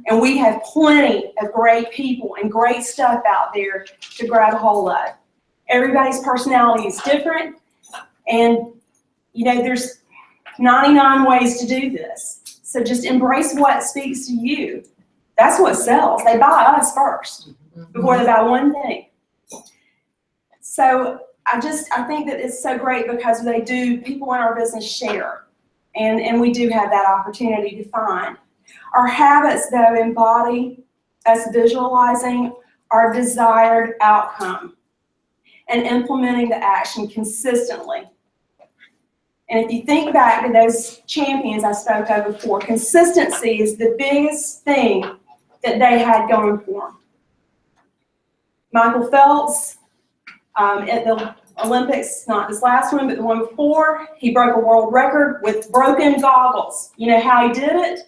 And we have plenty of great people and great stuff out there to grab a hold of. Everybody's personality is different, and there's 99 ways to do this. So just embrace what speaks to you. That's what sells. They buy us first before they buy one thing. So I think that it's so great because people in our business share. And we do have that opportunity to find. Our habits, though, embody us visualizing our desired outcome and implementing the action consistently. And if you think back to those champions I spoke of before, consistency is the biggest thing that they had going for them. Michael Phelps, at the Olympics, not this last one, but the one before, he broke a world record with broken goggles. You know how he did it?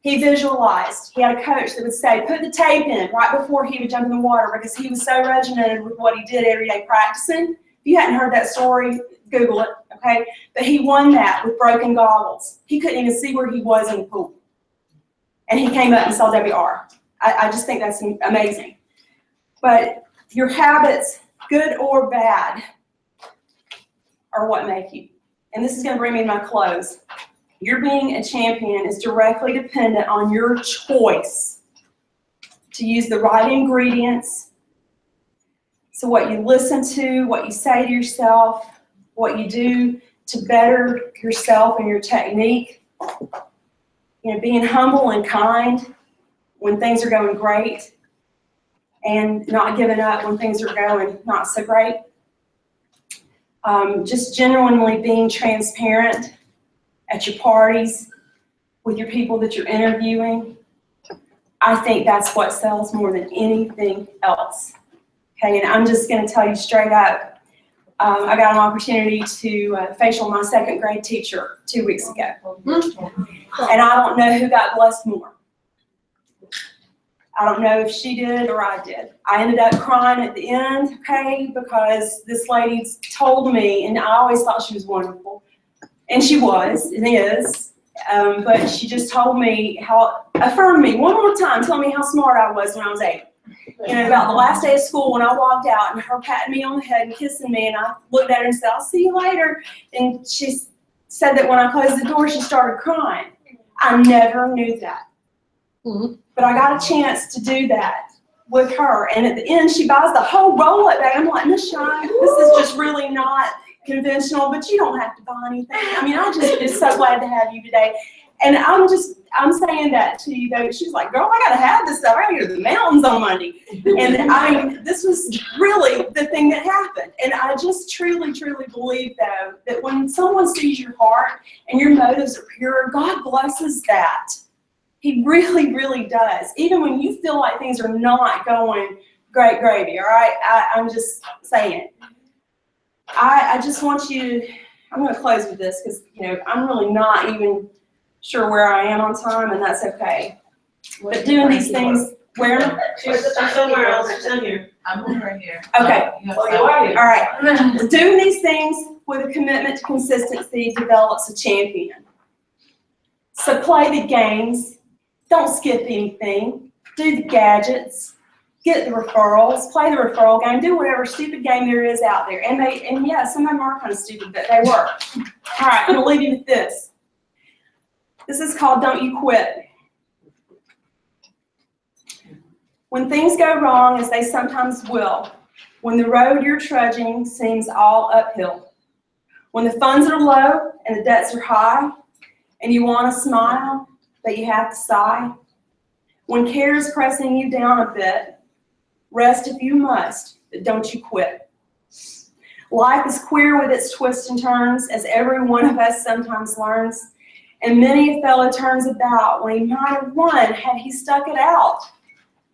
He visualized. He had a coach that would say, put the tape in right before he would jump in the water because he was so regimented with what he did every day practicing. If you hadn't heard that story, Google it, okay? But he won that with broken goggles. He couldn't even see where he was in the pool. And he came up and saw WR. I just think that's amazing. But your habits, good or bad, are what make you. And this is going to bring me to my close. Your being a champion is directly dependent on your choice to use the right ingredients. So what you listen to, what you say to yourself, what you do to better yourself and your technique. Being humble and kind, when things are going great and not giving up when things are going not so great. Just genuinely being transparent at your parties, with your people that you're interviewing. I think that's what sells more than anything else. Okay, and I'm just gonna tell you straight up, I got an opportunity to facial my second grade teacher 2 weeks ago. And I don't know who got blessed more. I don't know if she did or I did. I ended up crying at the end, okay, because this lady told me, and I always thought she was wonderful, and she was, and is, but she just told me affirmed me one more time, tell me how smart I was when I was 8. You know, about the last day of school when I walked out and her patting me on the head and kissing me, and I looked at her and said, I'll see you later. And she said that when I closed the door, she started crying. I never knew that. But I got a chance to do that with her. And at the end, she buys the whole roll-up bag. I'm like, Miss Shine, this is just really not conventional, but you don't have to buy anything. I mean, I just am so glad to have you today. And I'm saying that to you, though. She's like, girl, I got to have this stuff. I got to go to the mountains on Monday. And I mean, this was really the thing that happened. And I just truly, truly believe, though, that when someone sees your heart and your motives are pure, God blesses that. He really, really does. Even when you feel like things are not going great gravy, all right? I'm just saying. I just want you to, I'm going to close with this because, you know, I'm really not even sure where I am on time, and that's okay. But doing these things, where? She's somewhere else, she's in here. I'm over here. Okay. Well, you are here. All right. Doing these things with a commitment to consistency develops a champion. So play the games. Don't skip anything. Do the gadgets. Get the referrals. Play the referral game. Do whatever stupid game there is out there. And yeah, some of them are kind of stupid, but they work. All right, I'm going to leave you with this. This is called Don't You Quit. When things go wrong, as they sometimes will, when the road you're trudging seems all uphill, when the funds are low and the debts are high, and you want to smile, but you have to sigh, when care is pressing you down a bit, rest if you must, but don't you quit. Life is queer with its twists and turns, as every one of us sometimes learns, and many a fellow turns about when he might have won had he stuck it out.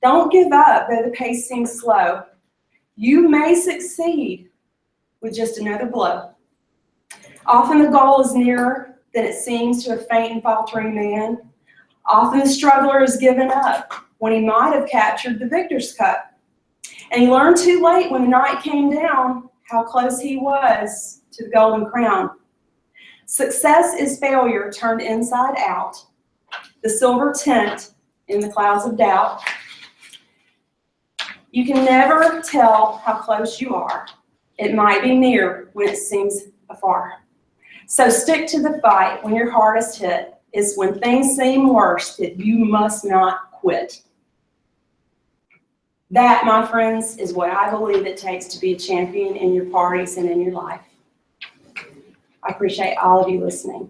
Don't give up, though the pace seems slow. You may succeed with just another blow. Often the goal is nearer than it seems to a faint and faltering man. Often the struggler is given up when he might have captured the victor's cup. And he learned too late when the night came down how close he was to the golden crown. Success is failure turned inside out, the silver tint in the clouds of doubt. You can never tell how close you are. It might be near when it seems afar. So stick to the fight when your heart is hit. It's when things seem worse that you must not quit. That, my friends, is what I believe it takes to be a champion in your parties and in your life. I appreciate all of you listening.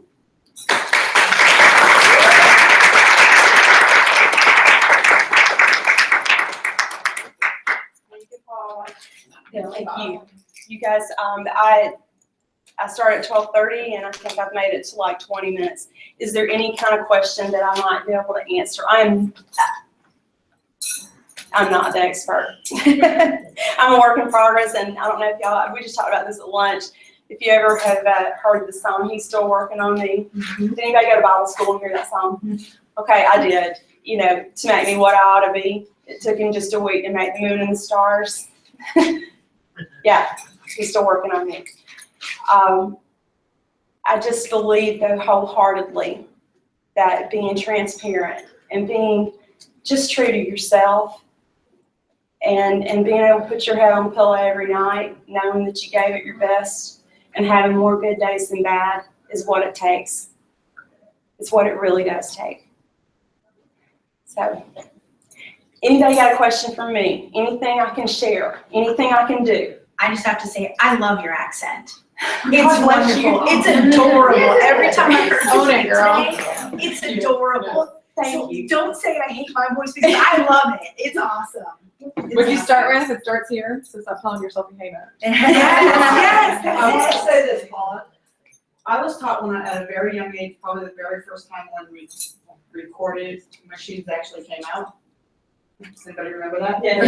Yeah, thank you. You guys, I started at 12:30 and I think I've made it to like 20 minutes. Is there any kind of question that I might be able to answer? I'm not the expert. I'm a work in progress, and I don't know if y'all, we just talked about this at lunch. If you ever have heard the song, He's Still Working on Me. Did anybody go to Bible school and hear that song? Okay, I did. You know, to make me what I ought to be. It took him just a week to make the moon and the stars. Yeah, he's still working on me. I just believe, though, wholeheartedly that being transparent and being just true to yourself and being able to put your head on the pillow every night, knowing that you gave it your best and having more good days than bad is what it takes. It's what it really does take. So, anybody got a question for me? Anything I can share? Anything I can do? I just have to say, I love your accent. God It's bless you. wonderful. It's adorable. Every time I heard Own you it, girl. today, it's adorable. Thank you. Don't say I hate my voice because I love it. It's awesome. Would you start with, it starts here, so stop telling yourself you hate it. Yes, I want yes. to say this, Paula. I was taught when at a very young age, probably the very first time when recorded machines actually came out. Does anybody remember that? Anyway,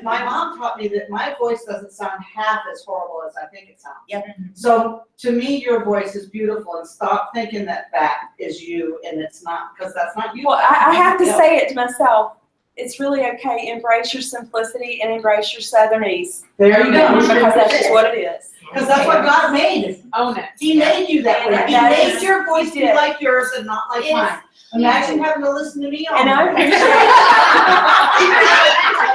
my mom taught me that my voice doesn't sound half as horrible as I think it sounds. Yep. So to me, your voice is beautiful, and stop thinking that is you and it's not, because that's not you. Well, I have to say it to myself. It's really okay. Embrace your simplicity and embrace your Southernese. There you go. Because that's just what it is. Because that's what God made. Own it. He made you that way. He That made is- your voice he be did. like yours and not like mine. Imagine having to listen to me all And I night. appreciate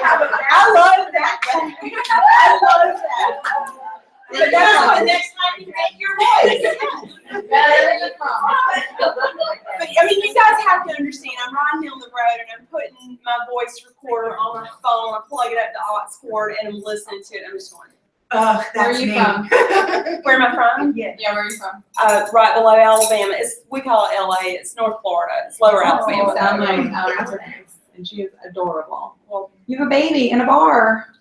I love that. I love that. And that's what next time you make your voice. But I mean, you guys have to understand, I'm riding down the road and I'm putting my voice recorder on my phone, I plug it up to aux cord and I'm listening to it, I'm just going, Where are That's you me. from? where am I from? Yeah. Yeah, where are you from? Right below Alabama, we call it LA, it's North Florida, it's lower You Alabama. sound like and she is adorable. Well, you have a baby in a bar.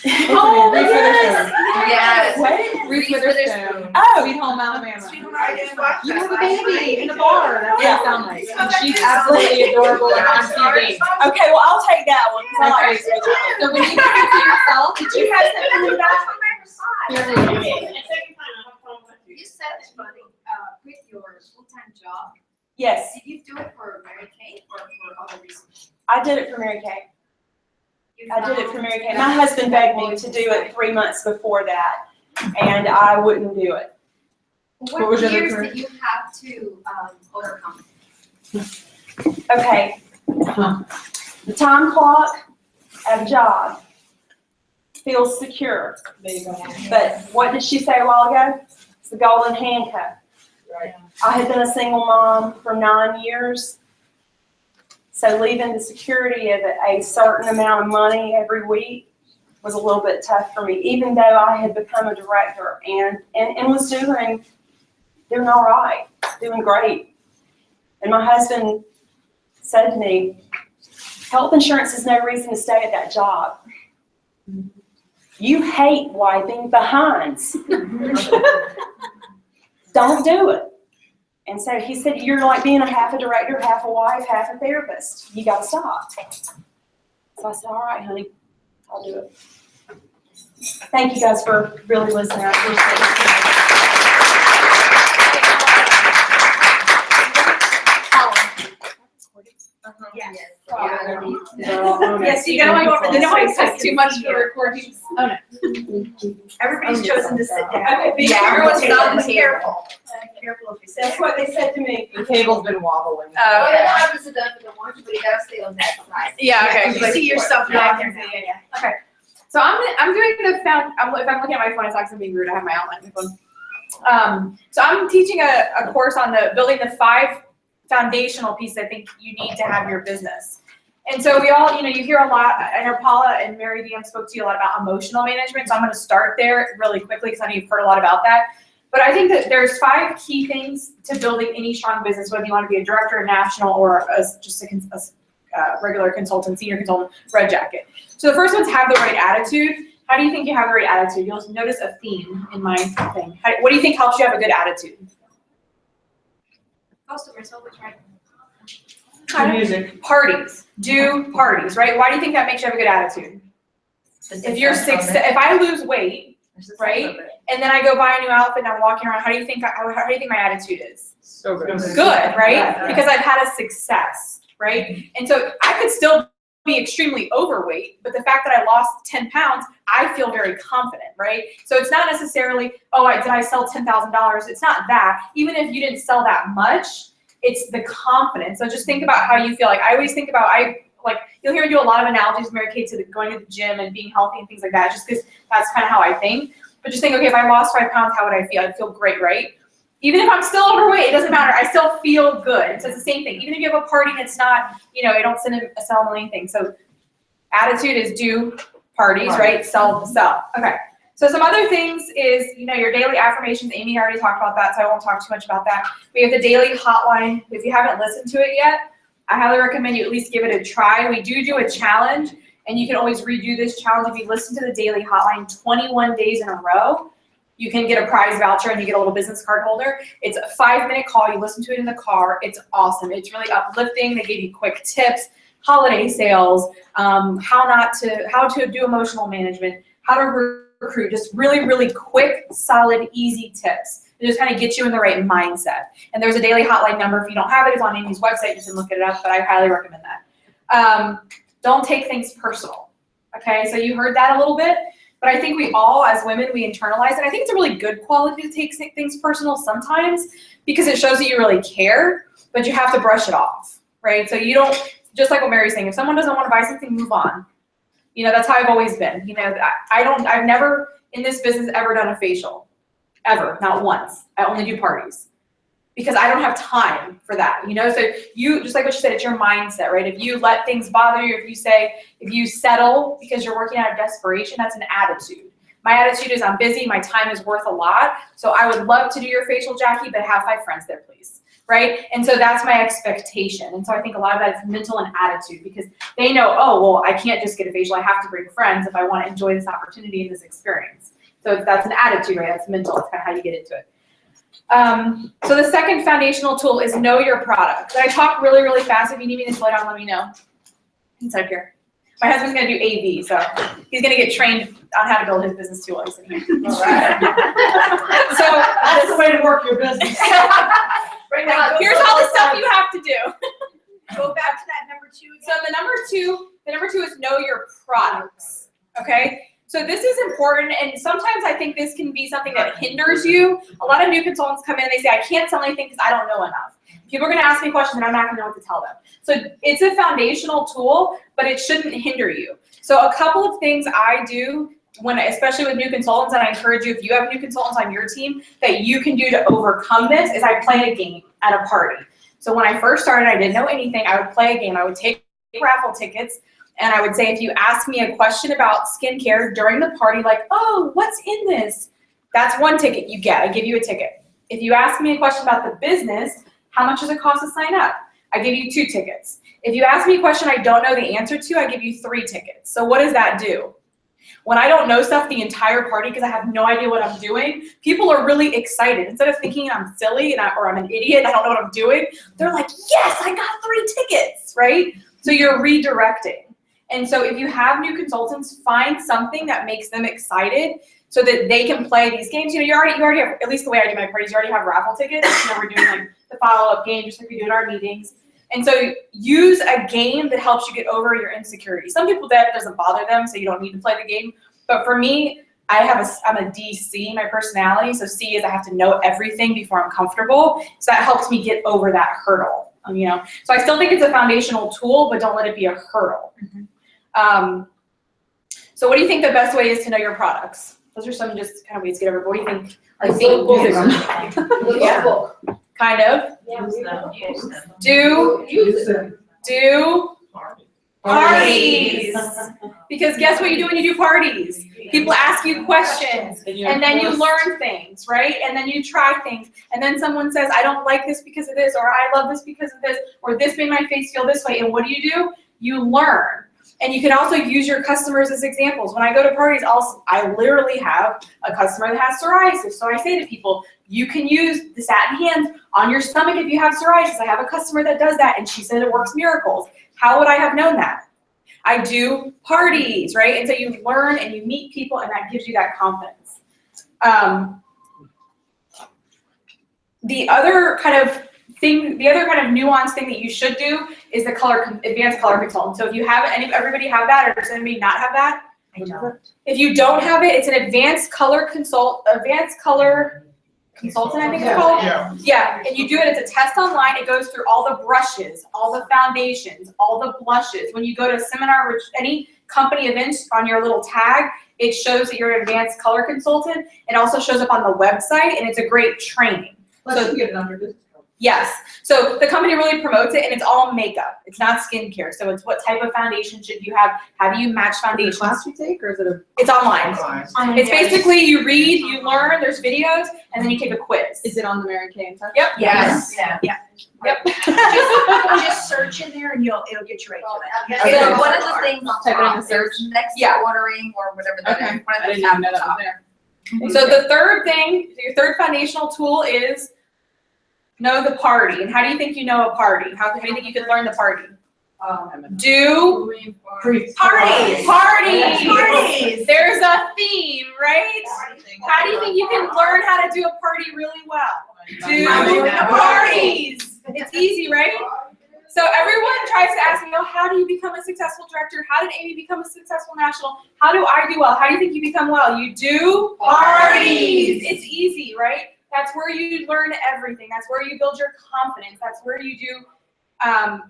Oh, Reese yes. Yes. What? Reese Witherspoon. Oh. Sweet Home Alabama. I just watched You that have a last baby night. in a bar. That's what Yeah. it sounds like. And she's absolutely adorable and on TV. Okay, well, I'll take that one, because I like Okay. Reese Witherspoon. So when you came to yourself, did you have something in the back? You said that, buddy, with your full-time job, Yes, did you do it for Mary Kay or for other reasons? I did it for Mary Kay. You I did it for found Mary Kay. that- My husband begged me to do it 3 months before that, and I wouldn't do it. What was What your years other did you have to overcome? Okay. The time clock at a job feels secure, There you go. but what did she say a while ago? It's the golden handcuff. Right. I had been a single mom for 9 years, so leaving the security of a certain amount of money every week was a little bit tough for me, even though I had become a director and was doing all right, doing great. And my husband said to me, health insurance is no reason to stay at that job. You hate wiping behinds. Don't do it. And so he said, you're like being half a director, half a wife, half a therapist. You gotta stop. So I said, all right, honey, I'll do it. Thank you guys for really listening. I appreciate Yes. Yes, you know, can go over this. You know, way it so costs you too can much see for it. recordings. Everybody's chosen to sit down. Okay, be Yeah, careful. everyone's Be not careful. careful. Careful if you sit. That's what they said to me. The table's been wobbling. Well, you don't have to sit down for the one, but you gotta stay on that side. Yeah, okay. You see yourself back there now. Okay. So I'm doing the if I'm looking at my phone, it's actually being rude. I have my outline on my phone. So I'm teaching a course on building the 5 foundational pieces I think you need to have your business. And so we all, you hear a lot, I know Paula and Mary Deanne spoke to you a lot about emotional management, so I'm gonna start there really quickly because I know you've heard a lot about that. But I think that there's 5 key things to building any strong business, whether you want to be a director, a national, or just a regular consultant, senior consultant, red jacket. So the first one's have the right attitude. How do you think you have the right attitude? You'll notice a theme in my thing. What do you think helps you have a good attitude? Customers always right. The music. Parties. Do parties, right? Why do you think that makes you have a good attitude? If I lose weight, right, and then I go buy a new outfit and I'm walking around, how do you think my attitude is? So good. Good, right? Because I've had a success, right? And so I could still be extremely overweight, but the fact that I lost 10 pounds, I feel very confident, right? So it's not necessarily, did I sell $10,000? It's not that. Even if you didn't sell that much, it's the confidence. So just think about how you feel. Like I always think about, you'll hear me do a lot of analogies with Mary Kay to going to the gym and being healthy and things like that, just because that's kind of how I think. But just think, okay, if I lost 5 pounds, how would I feel? I'd feel great, right? Even if I'm still overweight, it doesn't matter. I still feel good. So it's the same thing. Even if you have a party and it's not, I don't sell anything. So attitude is do parties, right? Sell. Okay. So some other things is, your daily affirmations. Amy already talked about that, so I won't talk too much about that. We have the daily hotline. If you haven't listened to it yet, I highly recommend you at least give it a try. We do a challenge, and you can always redo this challenge. If you listen to the daily hotline 21 days in a row, you can get a prize voucher and you get a little business card holder. It's a 5-minute call. You listen to it in the car. It's awesome. It's really uplifting. They give you quick tips, holiday sales, how to do emotional management, how to recruit, just really, really quick, solid, easy tips. It just kind of get you in the right mindset. And there's a daily hotline number. If you don't have it, it's on Amy's website. You can look it up, but I highly recommend that. Don't take things personal. Okay, so you heard that a little bit. But I think we all, as women, we internalize it. I think it's a really good quality to take things personal sometimes because it shows that you really care, but you have to brush it off, right? So you don't, just like what Mary's saying, if someone doesn't want to buy something, move on. That's how I've always been. I've never in this business ever done a facial, ever, not once. I only do parties because I don't have time for that, So you, just like what you said, it's your mindset, right? If you let things bother you, if you settle because you're working out of desperation, that's an attitude. My attitude is I'm busy, my time is worth a lot, so I would love to do your facial, Jackie, but have 5 friends there, please, right? And so that's my expectation. And so I think a lot of that is mental and attitude because they know, oh, well, I can't just get a facial, I have to bring friends if I want to enjoy this opportunity and this experience. So that's an attitude, right? That's mental, that's kind of how you get into it. So the second foundational tool is know your product. I talk really, really fast. If you need me to slow down, let me know. Inside here. My husband's going to do AV, so he's going to get trained on how to build his business too while he's in here. All right. So That's the way to work your business. right now, here's all the stuff you have to do. Go back to that number 2 So again. the number two is know your products. Okay? So this is important, and sometimes I think this can be something that hinders you. A lot of new consultants come in and they say, I can't sell anything because I don't know enough. People are going to ask me questions and I'm not going to know what to tell them. So it's a foundational tool, but it shouldn't hinder you. So a couple of things I do, especially with new consultants, and I encourage you, if you have new consultants on your team, that you can do to overcome this, is I play a game at a party. So when I first started, I didn't know anything. I would play a game. I would take raffle tickets, and I would say, if you ask me a question about skincare during the party, like, oh, what's in this? That's 1 ticket you get. I give you a ticket. If you ask me a question about the business, how much does it cost to sign up? I give you 2 tickets. If you ask me a question I don't know the answer to, I give you 3 tickets. So what does that do? When I don't know stuff the entire party because I have no idea what I'm doing, people are really excited. Instead of thinking I'm silly or I'm an idiot, I don't know what I'm doing, they're like, yes, I got 3 tickets, right? So you're redirecting. And so if you have new consultants, find something that makes them excited so that they can play these games. You already have, at least the way I do my parties, you already have raffle tickets. We're doing like the follow-up game, just like we do at our meetings. And so use a game that helps you get over your insecurity. Some people, that doesn't bother them, so you don't need to play the game. But for me, I'm a DC, my personality. So C is I have to know everything before I'm comfortable. So that helps me get over that hurdle. So I still think it's a foundational tool, but don't let it be a hurdle. So what do you think the best way is to know your products? Those are some just kind of ways to get over. What do you think? I think Yeah. Kind of. Do parties. Because guess what you do when you do parties? People ask you questions, and then you learn things, right? And then you try things, and then someone says, I don't like this because of this, or I love this because of this, or this made my face feel this way. And what do? You learn. And you can also use your customers as examples. When I go to parties, I literally have a customer that has psoriasis. So I say to people, you can use the satin hands on your stomach if you have psoriasis. I have a customer that does that, and she said it works miracles. How would I have known that? I do parties, right? And so you learn and you meet people, and that gives you that confidence. The other kind of nuanced thing that you should do is the advanced color consultant. So if you have everybody have that, or does anybody not have that? I don't. If you don't have it, it's an advanced color consultant, I think it's called. Yeah, and you do it, it's a test online. It goes through all the brushes, all the foundations, all the blushes. When you go to a seminar or any company events, on your little tag, it shows that you're an advanced color consultant. It also shows up on the website, and it's a great training. Let's get it under business card. Yes. So the company really promotes it, and it's all makeup. It's not skincare. So it's what type of foundation should you have? How do you match foundations? Class you take, or is it a? It's online. On It's the- basically you read, you learn, there's videos, and then you take a quiz. Is it on the Mary Kay and Touch? Yep. Yes. Yeah. Yep. Just search in there and it'll get you right to it. Okay. So one of the things on Type it in top the search. is next to Yeah. ordering or whatever that is. Okay, one of I those didn't even know tabs that on was top. there. So the third thing, your third foundational tool is know the party. And how do you think you know a party? How do you think you could learn the party? Do parties. Parties. There's a theme, right? How do you think you can learn how to do a party really well? Do parties. It's easy, right? So everyone tries to ask me, oh, how do you become a successful director? How did Amy become a successful national? How do I do well? How do you think you become well? You do parties. It's easy, right? That's where you learn everything. That's where you build your confidence. That's where you do,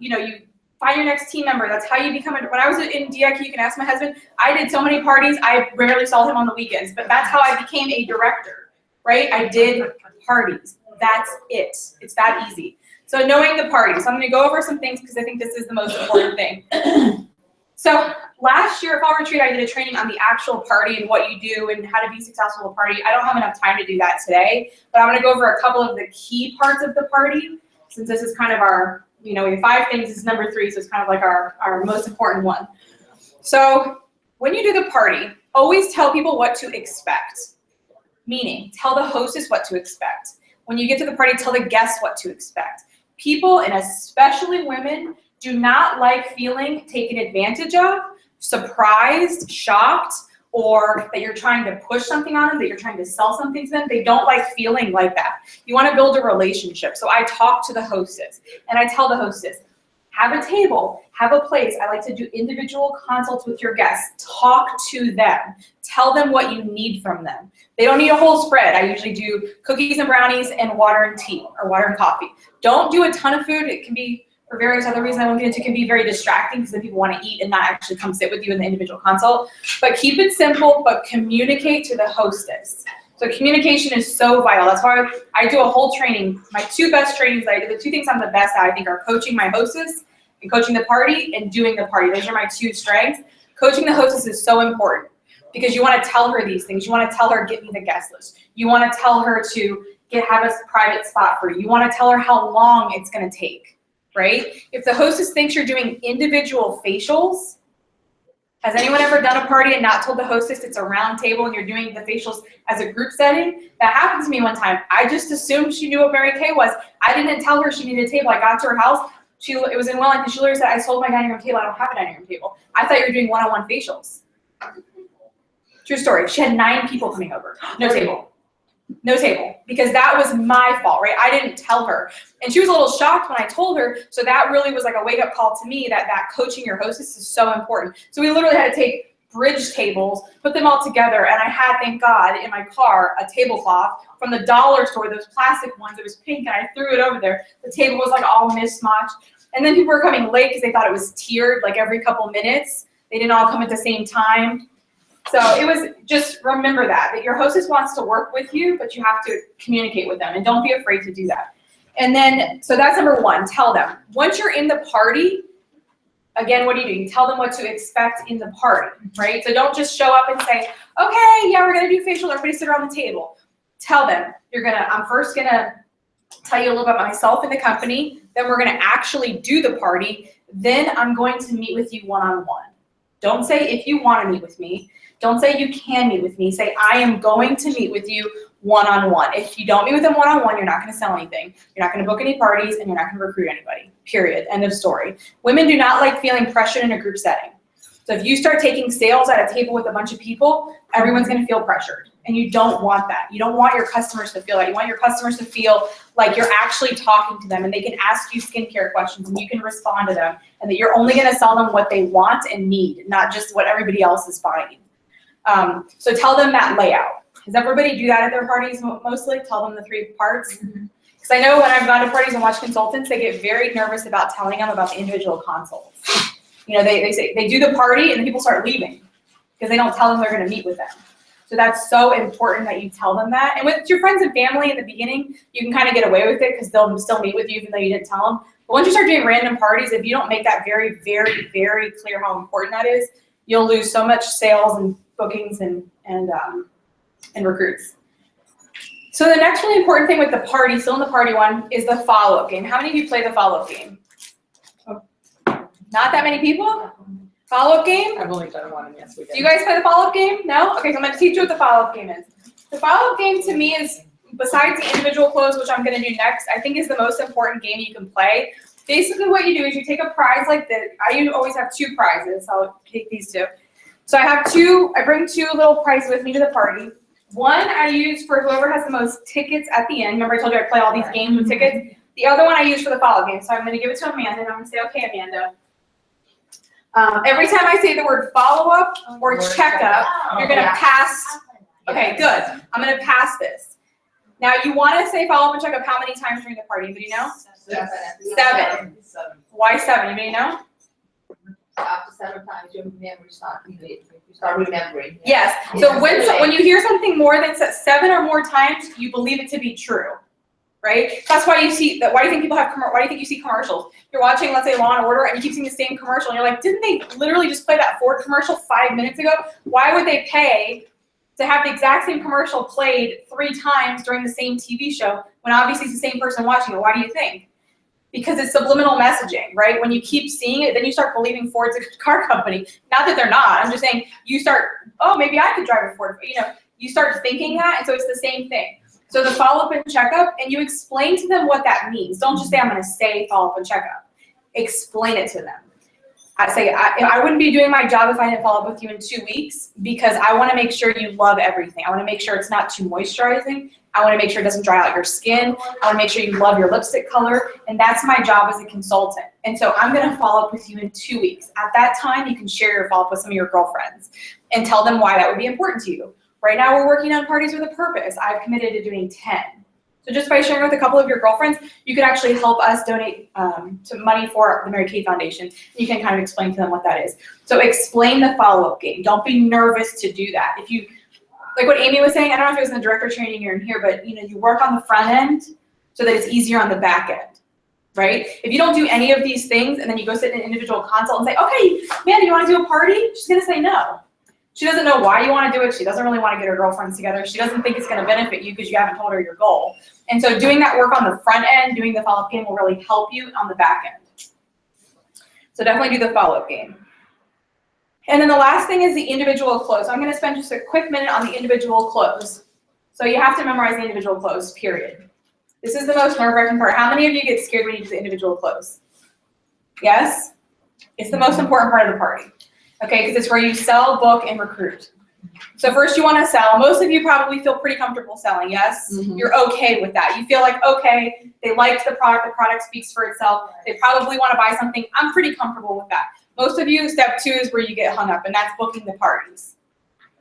you find your next team member. That's how you become when I was in DIQ, you can ask my husband, I did so many parties, I rarely saw him on the weekends, but that's how I became a director, right? I did parties. That's it. It's that easy. So knowing the party. So I'm gonna go over some things because I think this is the most important thing. So last year at Fall Retreat, I did a training on the actual party and what you do and how to be successful at a party. I don't have enough time to do that today, but I'm gonna go over a couple of the key parts of the party, since this is kind of our, we have 5 things, this is number 3, so it's kind of like our most important one. So when you do the party, always tell people what to expect. Meaning, tell the hostess what to expect. When you get to the party, tell the guests what to expect. People, and especially women, do not like feeling taken advantage of, surprised, shocked, or that you're trying to push something on them, that you're trying to sell something to them. They don't like feeling like that. You want to build a relationship. So I talk to the hostess, and I tell the hostess, have a table, have a place. I like to do individual consults with your guests. Talk to them. Tell them what you need from them. They don't need a whole spread. I usually do cookies and brownies and water and tea, or water and coffee. Don't do a ton of food. It can be, for various other reasons I won't get into, can be very distracting because then people want to eat and not actually come sit with you in the individual consult. But keep it simple, but communicate to the hostess. So communication is so vital. That's why I do a whole training. My 2 best trainings that I do, the 2 things I'm the best at, I think, are coaching my hostess and coaching the party and doing the party. Those are my 2 strengths. Coaching the hostess is so important because you want to tell her these things. You want to tell her, get me the guest list. You want to tell her to have a private spot for you. You want to tell her how long it's going to take, right? If the hostess thinks you're doing individual facials, has anyone ever done a party and not told the hostess it's a round table and you're doing the facials as a group setting? That happened to me one time. I just assumed she knew what Mary Kay was. I didn't tell her she needed a table. I got to her house. It was in Wellington. She literally said, I sold my dining room table. I don't have a dining room table. I thought you were doing one-on-one facials. True story. She had 9 people coming over. No table. No table. Because that was my fault, right? I didn't tell her. And she was a little shocked when I told her. So that really was like a wake-up call to me that coaching your hostess is so important. So we literally had to take bridge tables, put them all together, and I had, thank God, in my car, a tablecloth from the dollar store, those plastic ones. It was pink, and I threw it over there. The table was like all mismatched. And then people were coming late because they thought it was tiered, like every couple minutes. They didn't all come at the same time. So it was, just remember that your hostess wants to work with you, but you have to communicate with them, and don't be afraid to do that. And then, so that's number 1, tell them. Once you're in the party, again, what do? You tell them what to expect in the party, right? So don't just show up and say, okay, yeah, we're gonna do facial, everybody sit around the table. Tell them, I'm first gonna tell you a little bit about myself and the company, then we're gonna actually do the party, then I'm going to meet with you one-on-one. Don't say if you wanna meet with me. Don't say you can meet with me. Say I am going to meet with you one-on-one. If you don't meet with them one-on-one, you're not going to sell anything. You're not going to book any parties, and you're not going to recruit anybody. Period. End of story. Women do not like feeling pressured in a group setting. So if you start taking sales at a table with a bunch of people, everyone's going to feel pressured, and you don't want that. You don't want your customers to feel that. You want your customers to feel like you're actually talking to them, and they can ask you skincare questions, and you can respond to them, and that you're only going to sell them what they want and need, not just what everybody else is buying. So tell them that layout. Does everybody do that at their parties mostly? Tell them the 3 parts? Because I know when I've gone to parties and watched consultants, they get very nervous about telling them about the individual consults. They say they do the party and then people start leaving because they don't tell them they're going to meet with them. So that's so important that you tell them that. And with your friends and family in the beginning, you can kind of get away with it because they'll still meet with you even though you didn't tell them. But once you start doing random parties, if you don't make that very, very, very clear how important that is, you'll lose so much sales and bookings and recruits. So the next really important thing with the party, still in the party one, is the follow-up game. How many of you play the follow-up game? Not that many people? Follow-up game? I've only done one, and yes, we did. Do you guys play the follow-up game? No? Okay, so I'm gonna teach you what the follow-up game is. The follow-up game to me is, besides the individual close, which I'm gonna do next, I think is the most important game you can play. Basically what you do is you take a prize like this. I always have 2 prizes, so I'll take these 2. So I bring 2 little prizes with me to the party. One I use for whoever has the most tickets at the end. Remember I told you I play all these games with tickets? The other one I use for the follow-up game. So I'm gonna give it to Amanda, and I'm gonna say, okay, Amanda. Every time I say the word follow-up or checkup, you're gonna pass. Okay, good. I'm gonna pass this. Now you wanna say follow-up and checkup how many times during the party? Anybody know? 7. Why 7? Anybody know? After 7 times, your memory you start remembering. Yes. So when you hear something more than 7 or more times, you believe it to be true, right? That's why you see that. Why do you think people have? Why do you think you see commercials? You're watching, let's say, Law and Order, and you keep seeing the same commercial, and you're like, didn't they literally just play that Ford commercial 5 minutes ago? Why would they pay to have the exact same commercial played 3 times during the same TV show when obviously it's the same person watching it? Why do you think? Because it's subliminal messaging, right? When you keep seeing it, then you start believing Ford's a car company. Not that they're not. I'm just saying you start, oh, maybe I could drive a Ford. You know, you start thinking that, and so it's the same thing. So the follow-up and checkup, and you explain to them what that means. Don't just say, I'm going to say follow-up and checkup. Explain it to them. I say, I wouldn't be doing my job if I didn't follow up with you in 2 weeks, because I want to make sure you love everything. I want to make sure it's not too moisturizing. I want to make sure it doesn't dry out your skin. I want to make sure you love your lipstick color. And that's my job as a consultant. And so I'm going to follow up with you in 2 weeks. At that time, you can share your follow-up with some of your girlfriends and tell them why that would be important to you. Right now, we're working on parties with a purpose. I've committed to doing 10. So just by sharing with a couple of your girlfriends, you could actually help us donate to money for the Mary Kay Foundation. You can kind of explain to them what that is. So explain the follow-up game. Don't be nervous to do that. If you, like what Amy was saying, I don't know if it was in the director training or in here, but you know, you work on the front end so that it's easier on the back end, right? If you don't do any of these things and then you go sit in an individual consult and say, okay, Amanda, you want to do a party? She's gonna say no. She doesn't know why you want to do it. She doesn't really want to get her girlfriends together. She doesn't think it's going to benefit you because you haven't told her your goal. And so doing that work on the front end, doing the follow-up game will really help you on the back end. So definitely do the follow-up game. And then the last thing is the individual close. So I'm going to spend just a quick minute on the individual close. So you have to memorize the individual close, period. This is the most nerve-wracking part. How many of you get scared when you do the individual close? Yes? It's the most important part of the party. Okay, because it's where you sell, book, and recruit. So first you want to sell. Most of you probably feel pretty comfortable selling, yes? Mm-hmm. You're okay with that. You feel like, okay, they liked the product speaks for itself. They probably want to buy something. I'm pretty comfortable with that. Most of you, step 2 is where you get hung up, and that's booking the parties.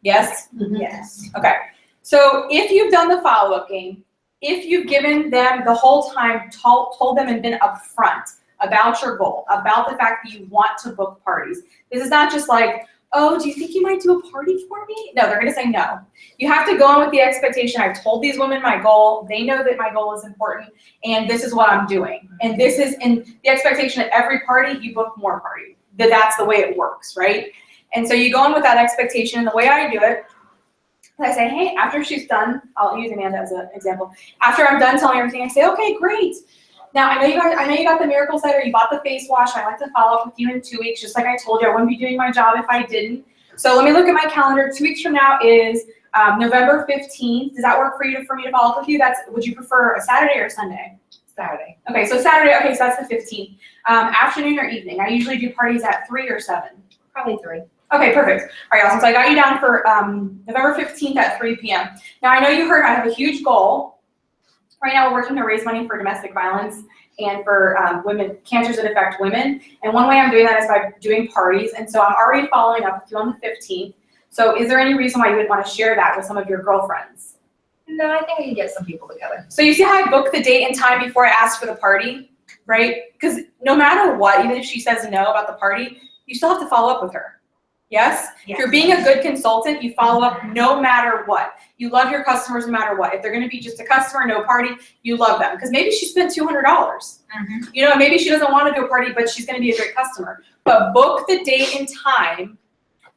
Yes? Mm-hmm. Yes. Okay, so if you've done the follow-up game, if you've given them the whole time, told them and been upfront about your goal, about the fact that you want to book parties. This is not just like, oh, do you think you might do a party for me? No, they're gonna say no. You have to go in with the expectation, I've told these women my goal, they know that my goal is important, and this is what I'm doing. And this is in the expectation that every party, you book more parties. That's the way it works, right? And so you go in with that expectation, and the way I do it, I say, hey, after she's done, I'll use Amanda as an example. After I'm done telling her everything, I say, okay, great. Now, I know you got the Miracle Cider, you bought the face wash, I'd like to follow up with you in 2 weeks, just like I told you, I wouldn't be doing my job if I didn't. So let me look at my calendar. 2 weeks from now is November 15th. Does that work for me to follow up with you? Would you prefer a Saturday or a Sunday? Saturday. Okay, so Saturday, okay, so that's the 15th. Afternoon or evening? I usually do parties at 3 or 7. Probably 3. Okay, perfect. All right, awesome. So I got you down for November 15th at 3 p.m. Now, I know you heard I have a huge goal. Right now, we're working to raise money for domestic violence and for cancers that affect women. And one way I'm doing that is by doing parties. And so I'm already following up with you on the 15th. So is there any reason why you would want to share that with some of your girlfriends? No, I think we can get some people together. So you see how I booked the date and time before I asked for the party, right? Because no matter what, even if she says no about the party, you still have to follow up with her. Yes? If you're being a good consultant, you follow up no matter what. You love your customers no matter what. If they're gonna be just a customer, no party, you love them. Because maybe she spent $200. You know, maybe she doesn't want to do a party, but she's gonna be a great customer. But book the date and time,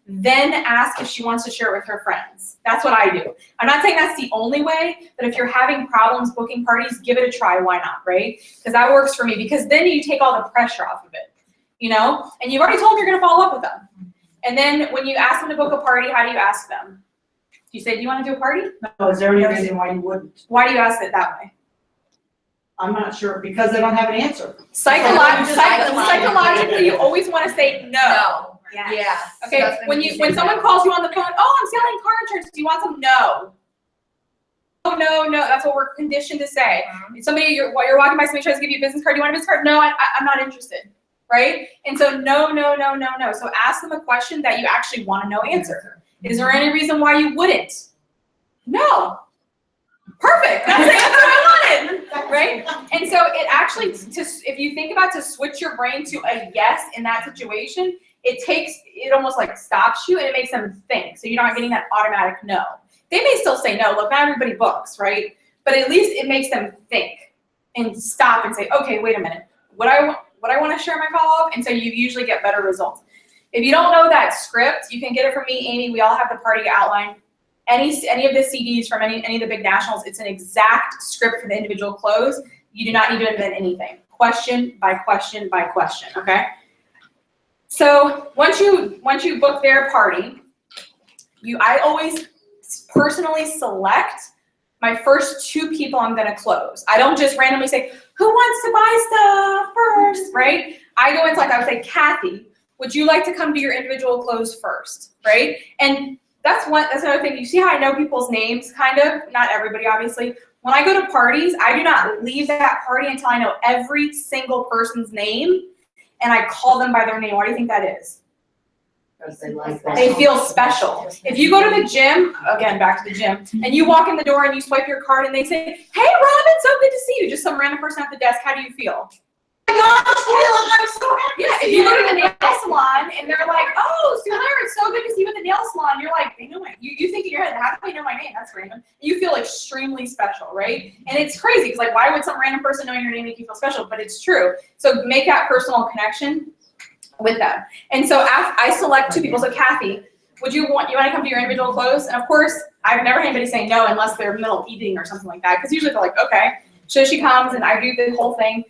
then ask if she wants to share it with her friends. That's what I do. I'm not saying that's the only way, but if you're having problems booking parties, give it a try, why not, right? Because that works for me, because then you take all the pressure off of it, you know? And you've already told them you're gonna follow up with them. And then when you ask them to book a party, how do you ask them? Do you say, do you wanna do a party? No, is there any reason why you wouldn't? Why do you ask it that way? I'm not sure, because they don't have an answer. Psychologically, you always wanna say no. Yeah. Okay, when someone calls you on the phone, oh, I'm selling car insurance, do you want some? No. Oh, no, that's what we're conditioned to say. Somebody, you're walking by, somebody tries to give you a business card, do you want a business card? No, I'm not interested, right? And so no. So ask them a question that you actually want to know answer. Is there any reason why you wouldn't? No. Perfect, that's the answer I wanted, right? And so it actually, if you think about to switch your brain to a yes in that situation, it almost like stops you and it makes them think. So you're not getting that automatic no. They may still say no, look, not everybody books, right? But at least it makes them think and stop and say, okay, wait a minute, what I want to share in my follow-up, and so you usually get better results. If you don't know that script, you can get it from me, Amy. We all have the party outline. Any of the CDs from any of the big nationals, it's an exact script for the individual close. You do not need to invent anything. Question by question by question, okay? So once you book their party, I always personally select my first 2 people I'm gonna close. I don't just randomly say, who wants to buy stuff first, right? I go into, like, I would say, Kathy, would you like to come to your individual close first, right? And that's another thing. You see how I know people's names, kind of? Not everybody, obviously. When I go to parties, I do not leave that party until I know every single person's name, and I call them by their name. Why do you think that is? Because they like that. They feel special. If you go to the gym, again, back to the gym, and you walk in the door and you swipe your card and they say, hey, Robin, so good to see you. Just some random person at the desk, how do you feel? I'm so happy. Yeah, if you go to the nail salon and they're like, oh, Sue, it's so good to see you at the nail salon, you're like, they know you think in your head, how do they know my name? That's random. You feel extremely special, right? And it's crazy, because like, why would some random person knowing your name make you feel special? But it's true. So make that personal connection with them. And so I select 2 people. So Kathy, you want to come to your individual close? And of course, I've never had anybody say no unless they're middle eating or something like that, because usually they're like, okay. So she comes and I do the whole thing.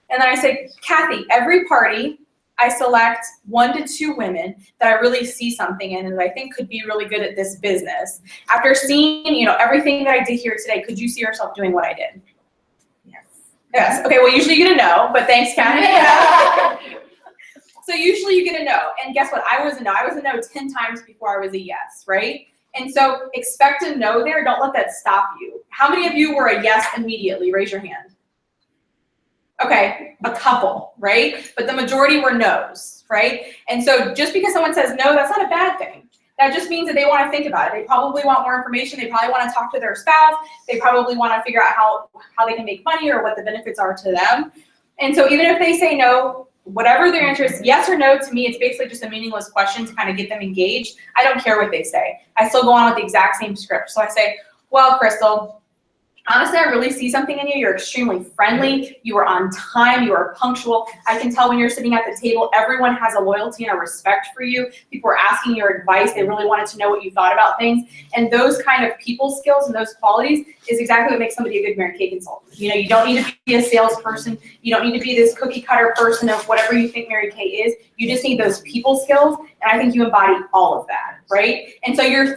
And then I say, Kathy, every party, I select 1 to 2 women that I really see something in and that I think could be really good at this business. After seeing, everything that I did here today, could you see yourself doing what I did? Yes. Okay, well, usually you get a no, but thanks, Kathy. So usually you get a no. And guess what? I was a no. I was a no 10 times before I was a yes, right? And so expect a no there. Don't let that stop you. How many of you were a yes immediately? Raise your hand. Okay, a couple, right? But the majority were no's, right? And so just because someone says no, that's not a bad thing. That just means that they want to think about it. They probably want more information. They probably want to talk to their spouse. They probably want to figure out how they can make money or what the benefits are to them. And so even if they say no, whatever their answer is, yes or no, to me, it's basically just a meaningless question to kind of get them engaged. I don't care what they say. I still go on with the exact same script. So I say, well, Crystal, honestly, I really see something in you. You're extremely friendly. You are on time. You are punctual. I can tell when you're sitting at the table, everyone has a loyalty and a respect for you. People are asking your advice. They really wanted to know what you thought about things. And those kind of people skills and those qualities is exactly what makes somebody a good Mary Kay consultant. You don't need to be a salesperson. You don't need to be this cookie cutter person of whatever you think Mary Kay is. You just need those people skills. And I think you embody all of that, right? And so you're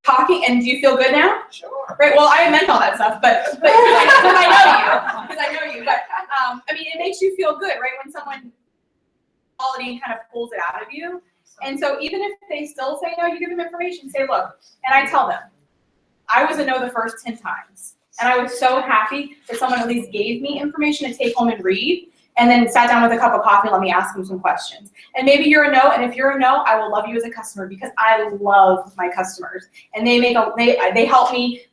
talking, and do you feel good now? Sure. Right. Well, I meant all that stuff, but because I know you. But I mean, it makes you feel good, right? When someone quality kind of pulls it out of you. And so even if they still say no, you give them information. Say, look, and I tell them, I was a no the first 10 times, and I was so happy that someone at least gave me information to take home and read. And then sat down with a cup of coffee and let me ask them some questions. And maybe you're a no, and if you're a no, I will love you as a customer because I love my customers. And they help me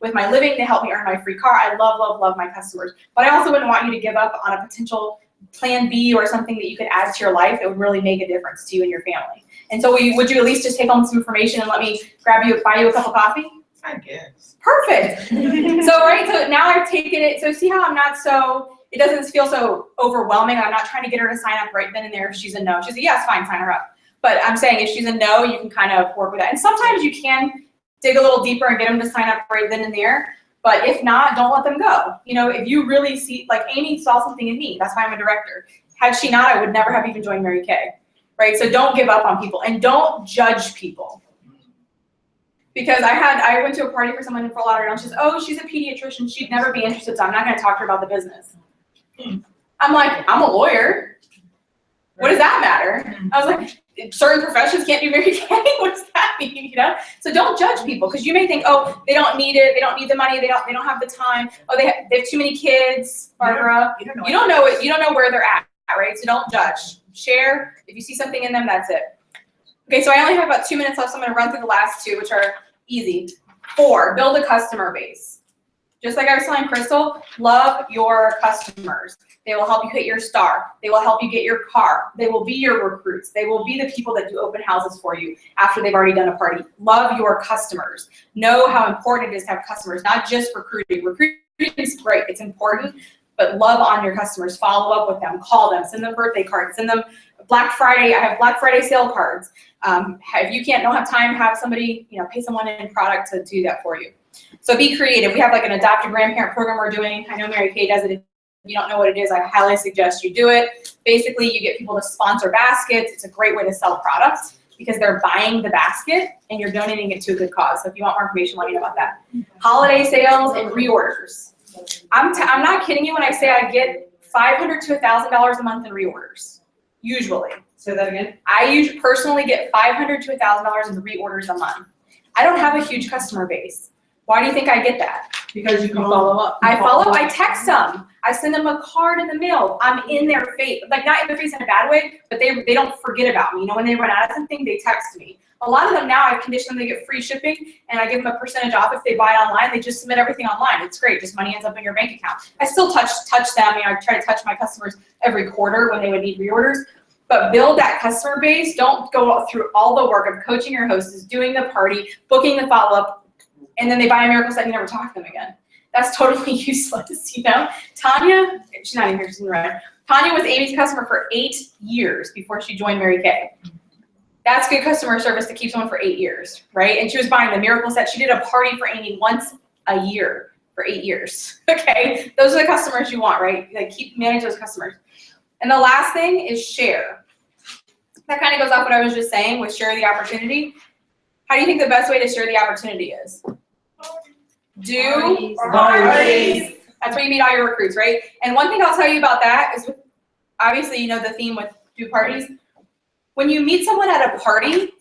with my living, they help me earn my free car. I love my customers. But I also wouldn't want you to give up on a potential plan B or something that you could add to your life that would really make a difference to you and your family. And so would you at least just take home some information and let me buy you a cup of coffee? I guess. Perfect. So now I've taken it, so see how I'm not so, it doesn't feel so overwhelming. I'm not trying to get her to sign up right then and there if she's a no. She's a yes, fine, sign her up. But I'm saying if she's a no, you can kind of work with that. And sometimes you can dig a little deeper and get them to sign up right then and there. But if not, don't let them go. You know, if you really see, like Amy saw something in me, that's why I'm a director. Had she not, I would never have even joined Mary Kay, right? So don't give up on people and don't judge people. Because I went to a party for someone in Fort Lauderdale and she says, oh, she's a pediatrician, she'd never be interested, so I'm not gonna talk to her about the business. I'm like, I'm a lawyer. What does that matter? I was like, certain professions can't do Mary Kay. What does that mean? You know? So don't judge people because you may think, oh, they don't need it, they don't need the money, they don't have the time. Oh, they have too many kids, Barbara. You don't know it. You don't know where they're at, right? So don't judge. Share. If you see something in them, that's it. Okay, so I only have about 2 minutes left, so I'm going to run through the last two, which are easy. 4, build a customer base. Just like I was telling Crystal, love your customers. They will help you hit your star. They will help you get your car. They will be your recruits. They will be the people that do open houses for you after they've already done a party. Love your customers. Know how important it is to have customers, not just recruiting. Recruiting is great. It's important, but love on your customers. Follow up with them. Call them. Send them birthday cards. Send them Black Friday. I have Black Friday sale cards. If you don't have time, have somebody, pay someone in product to do that for you. So be creative. We have like an adopted grandparent program we're doing. I know Mary Kay does it. If you don't know what it is, I highly suggest you do it. Basically, you get people to sponsor baskets. It's a great way to sell products because they're buying the basket and you're donating it to a good cause. So if you want more information, let me know about that. Holiday sales and reorders. I'm not kidding you when I say I get $500 to $1,000 a month in reorders, usually. Say that again. I personally get $500 to $1,000 in reorders a month. I don't have a huge customer base. Why do you think I get that? Because you can follow up. I text them. I send them a card in the mail. I'm in their face, like not in their face in a bad way, but they don't forget about me. When they run out of something, they text me. A lot of them now, I've conditioned them to get free shipping, and I give them a percentage off if they buy it online. They just submit everything online. It's great. Just money ends up in your bank account. I still touch them. I try to touch my customers every quarter when they would need reorders. But build that customer base. Don't go through all the work of coaching your hostess, doing the party, booking the follow-up, and then they buy a miracle set and you never talk to them again. That's totally useless, Tanya, she's not even here, she's in the red. Tanya was Amy's customer for 8 years before she joined Mary Kay. That's good customer service to keep someone for 8 years, right? And she was buying the miracle set. She did a party for Amy once a year for 8 years, okay? Those are the customers you want, right? Manage those customers. And the last thing is share. That kind of goes off what I was just saying with share the opportunity. How do you think the best way to share the opportunity is? Do parties. That's where you meet all your recruits, right? And one thing I'll tell you about that is, obviously, the theme with do parties. When you meet someone at a party,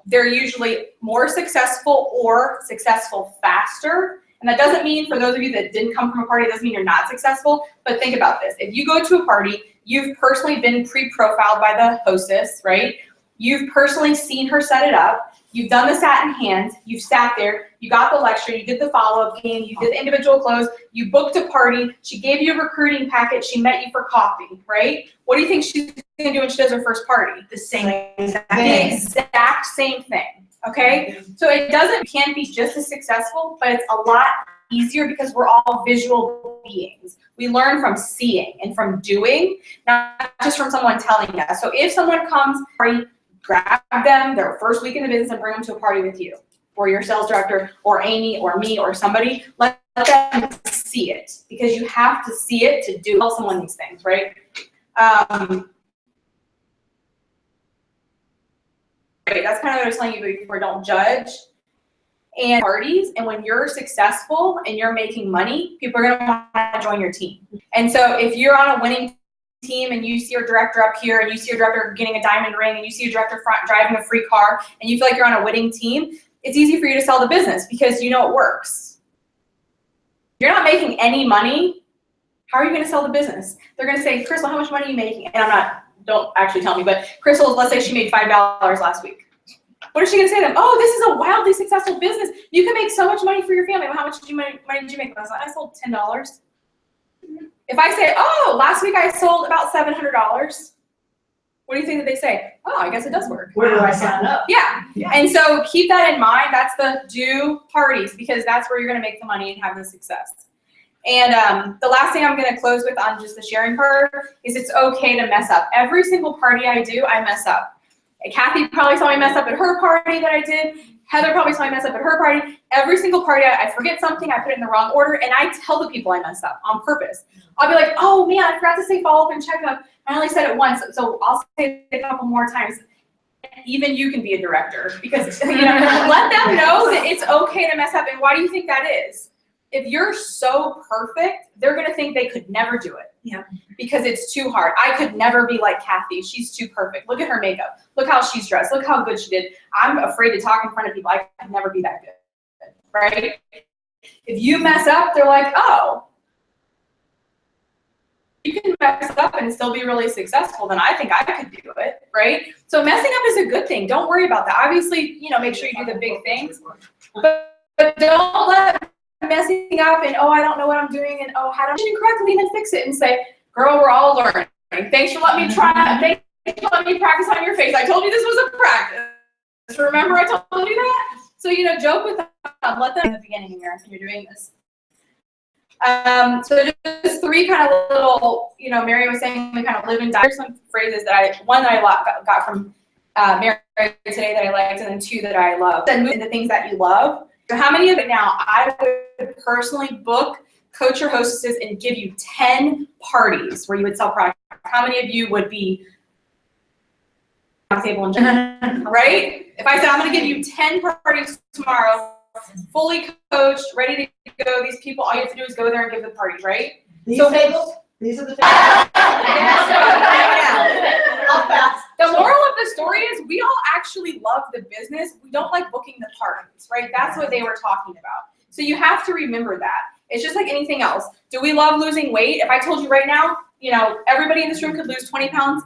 they're usually more successful or successful faster. And that doesn't mean, for those of you that didn't come from a party, it doesn't mean you're not successful. But think about this. If you go to a party, you've personally been pre-profiled by the hostess, right? You've personally seen her set it up. You've done the satin hands, you've sat there, you got the lecture, you did the follow-up game, you did the individual close, you booked a party, she gave you a recruiting packet, she met you for coffee, right? What do you think she's gonna do when she does her first party? The same exact The thing. exact same thing, okay? So it can't be just as successful, but it's a lot easier because we're all visual beings. We learn from seeing and from doing, not just from someone telling us. So if someone comes, grab them their first week in the business and bring them to a party with you, or your sales director, or Amy, or me, or somebody. Let them see it, because you have to see it to tell someone these things, right? That's kind of what I was telling you before. Don't judge. And parties, and when you're successful and you're making money, people are gonna want to join your team. And so if you're on a winning team and you see your director up here and you see your director getting a diamond ring and you see your director driving a free car and you feel like you're on a winning team, it's easy for you to sell the business because you know it works. You're not making any money. How are you going to sell the business? They're going to say, Crystal, how much money are you making? And don't actually tell me, but Crystal, let's say she made $5 last week. What is she going to say to them? Oh, this is a wildly successful business. You can make so much money for your family. Well, how much money did you make? I sold $10. If I say, oh, last week I sold about $700, what do you think that they say? Oh, I guess it does work. Where do I sign up? Yeah. Yeah. And so keep that in mind. That's the do parties, because that's where you're going to make the money and have the success. And the last thing I'm going to close with on just the sharing part is it's okay to mess up. Every single party I do, I mess up. And Kathy probably saw me mess up at her party that I did. Heather probably saw me mess up at her party. Every single party, I forget something, I put it in the wrong order, and I tell the people I messed up on purpose. I'll be like, oh man, I forgot to say follow up and check up. I only said it once, so I'll say it a couple more times. Even you can be a director, because let them know that it's okay to mess up. And why do you think that is? If you're so perfect, they're gonna think they could never do it. Yeah. Because it's too hard. I could never be like Kathy. She's too perfect. Look at her makeup. Look how she's dressed. Look how good she did. I'm afraid to talk in front of people. I could never be that good, right? If you mess up, they're like, oh, you can mess up and still be really successful, then I think I could do it, right? So messing up is a good thing. Don't worry about that. Obviously, make sure you do the big things, but don't let messing up and, oh, I don't know what I'm doing, and oh, how do I do it correctly, and then fix it and say, girl, we're all learning. Thanks for letting me try. Thanks for letting me practice on your face. I told you this was a practice. Remember I told you that? So, joke with them. Let them in the beginning here if you're doing this. So just three kind of little, Mary was saying we kind of live and die. There's some phrases that I got from Mary today that I liked, and then two that I love. Then move into things that you love. So how many of it now? I would personally book, coach your hostesses, and give you 10 parties where you would sell products. How many of you would be on the table in general, right? If I said I'm going to give you 10 parties tomorrow, fully coached, ready to go, these people, all you have to do is go there and give the party, right? These So- tables? These are the tables? I'll pass. The moral of the story is we all actually love the business. We don't like booking the parties, right? That's what they were talking about. So you have to remember that. It's just like anything else. Do we love losing weight? If I told you right now, everybody in this room could lose 20 pounds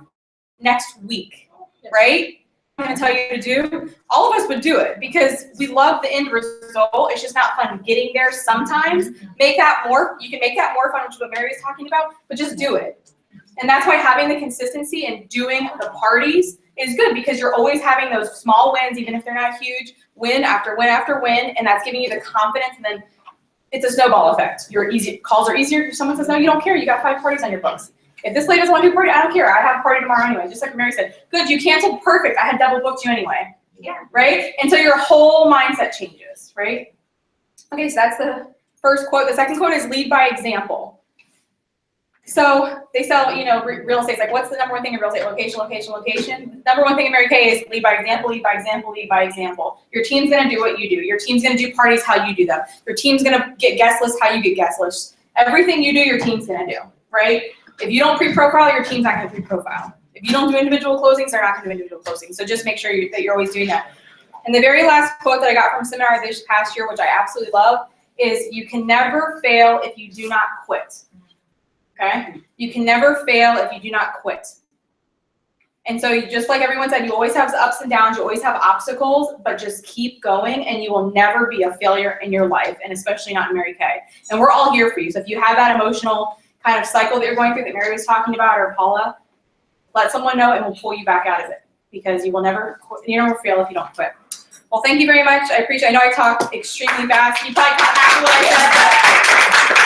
next week, right? I'm going to tell you to do, all of us would do it because we love the end result. It's just not fun getting there sometimes. You can make that more fun, which is what Mary was talking about, but just do it. And that's why having the consistency and doing the parties is good, because you're always having those small wins, even if they're not huge, win after win after win, and that's giving you the confidence, and then it's a snowball effect. Calls are easier. If someone says, no, you don't care, you got 5 parties on your books. If this lady doesn't want to do a party, I don't care. I have a party tomorrow anyway. Just like Mary said, good, you canceled, perfect. I had double booked you anyway. Yeah. Right? And so your whole mindset changes, right? Okay, so that's the first quote. The second quote is lead by example. So they sell, real estate. It's like, what's the number one thing in real estate? Location, location, location. Number one thing in Mary Kay is lead by example, lead by example, lead by example. Your team's gonna do what you do. Your team's gonna do parties how you do them. Your team's gonna get guest lists how you get guest lists. Everything you do, your team's gonna do, right? If you don't pre-profile, your team's not gonna pre-profile. If you don't do individual closings, they're not gonna do individual closings. So just make sure that you're always doing that. And the very last quote that I got from seminar this past year, which I absolutely love, is you can never fail if you do not quit. Okay? You can never fail if you do not quit. And so just like everyone said, you always have ups and downs, you always have obstacles, but just keep going and you will never be a failure in your life, and especially not in Mary Kay. And we're all here for you. So if you have that emotional kind of cycle that you're going through that Mary was talking about, or Paula, let someone know and we'll pull you back out of it, because you will never fail if you don't quit. Well, thank you very much. I appreciate it. I know I talked extremely fast. You probably caught half of what I said.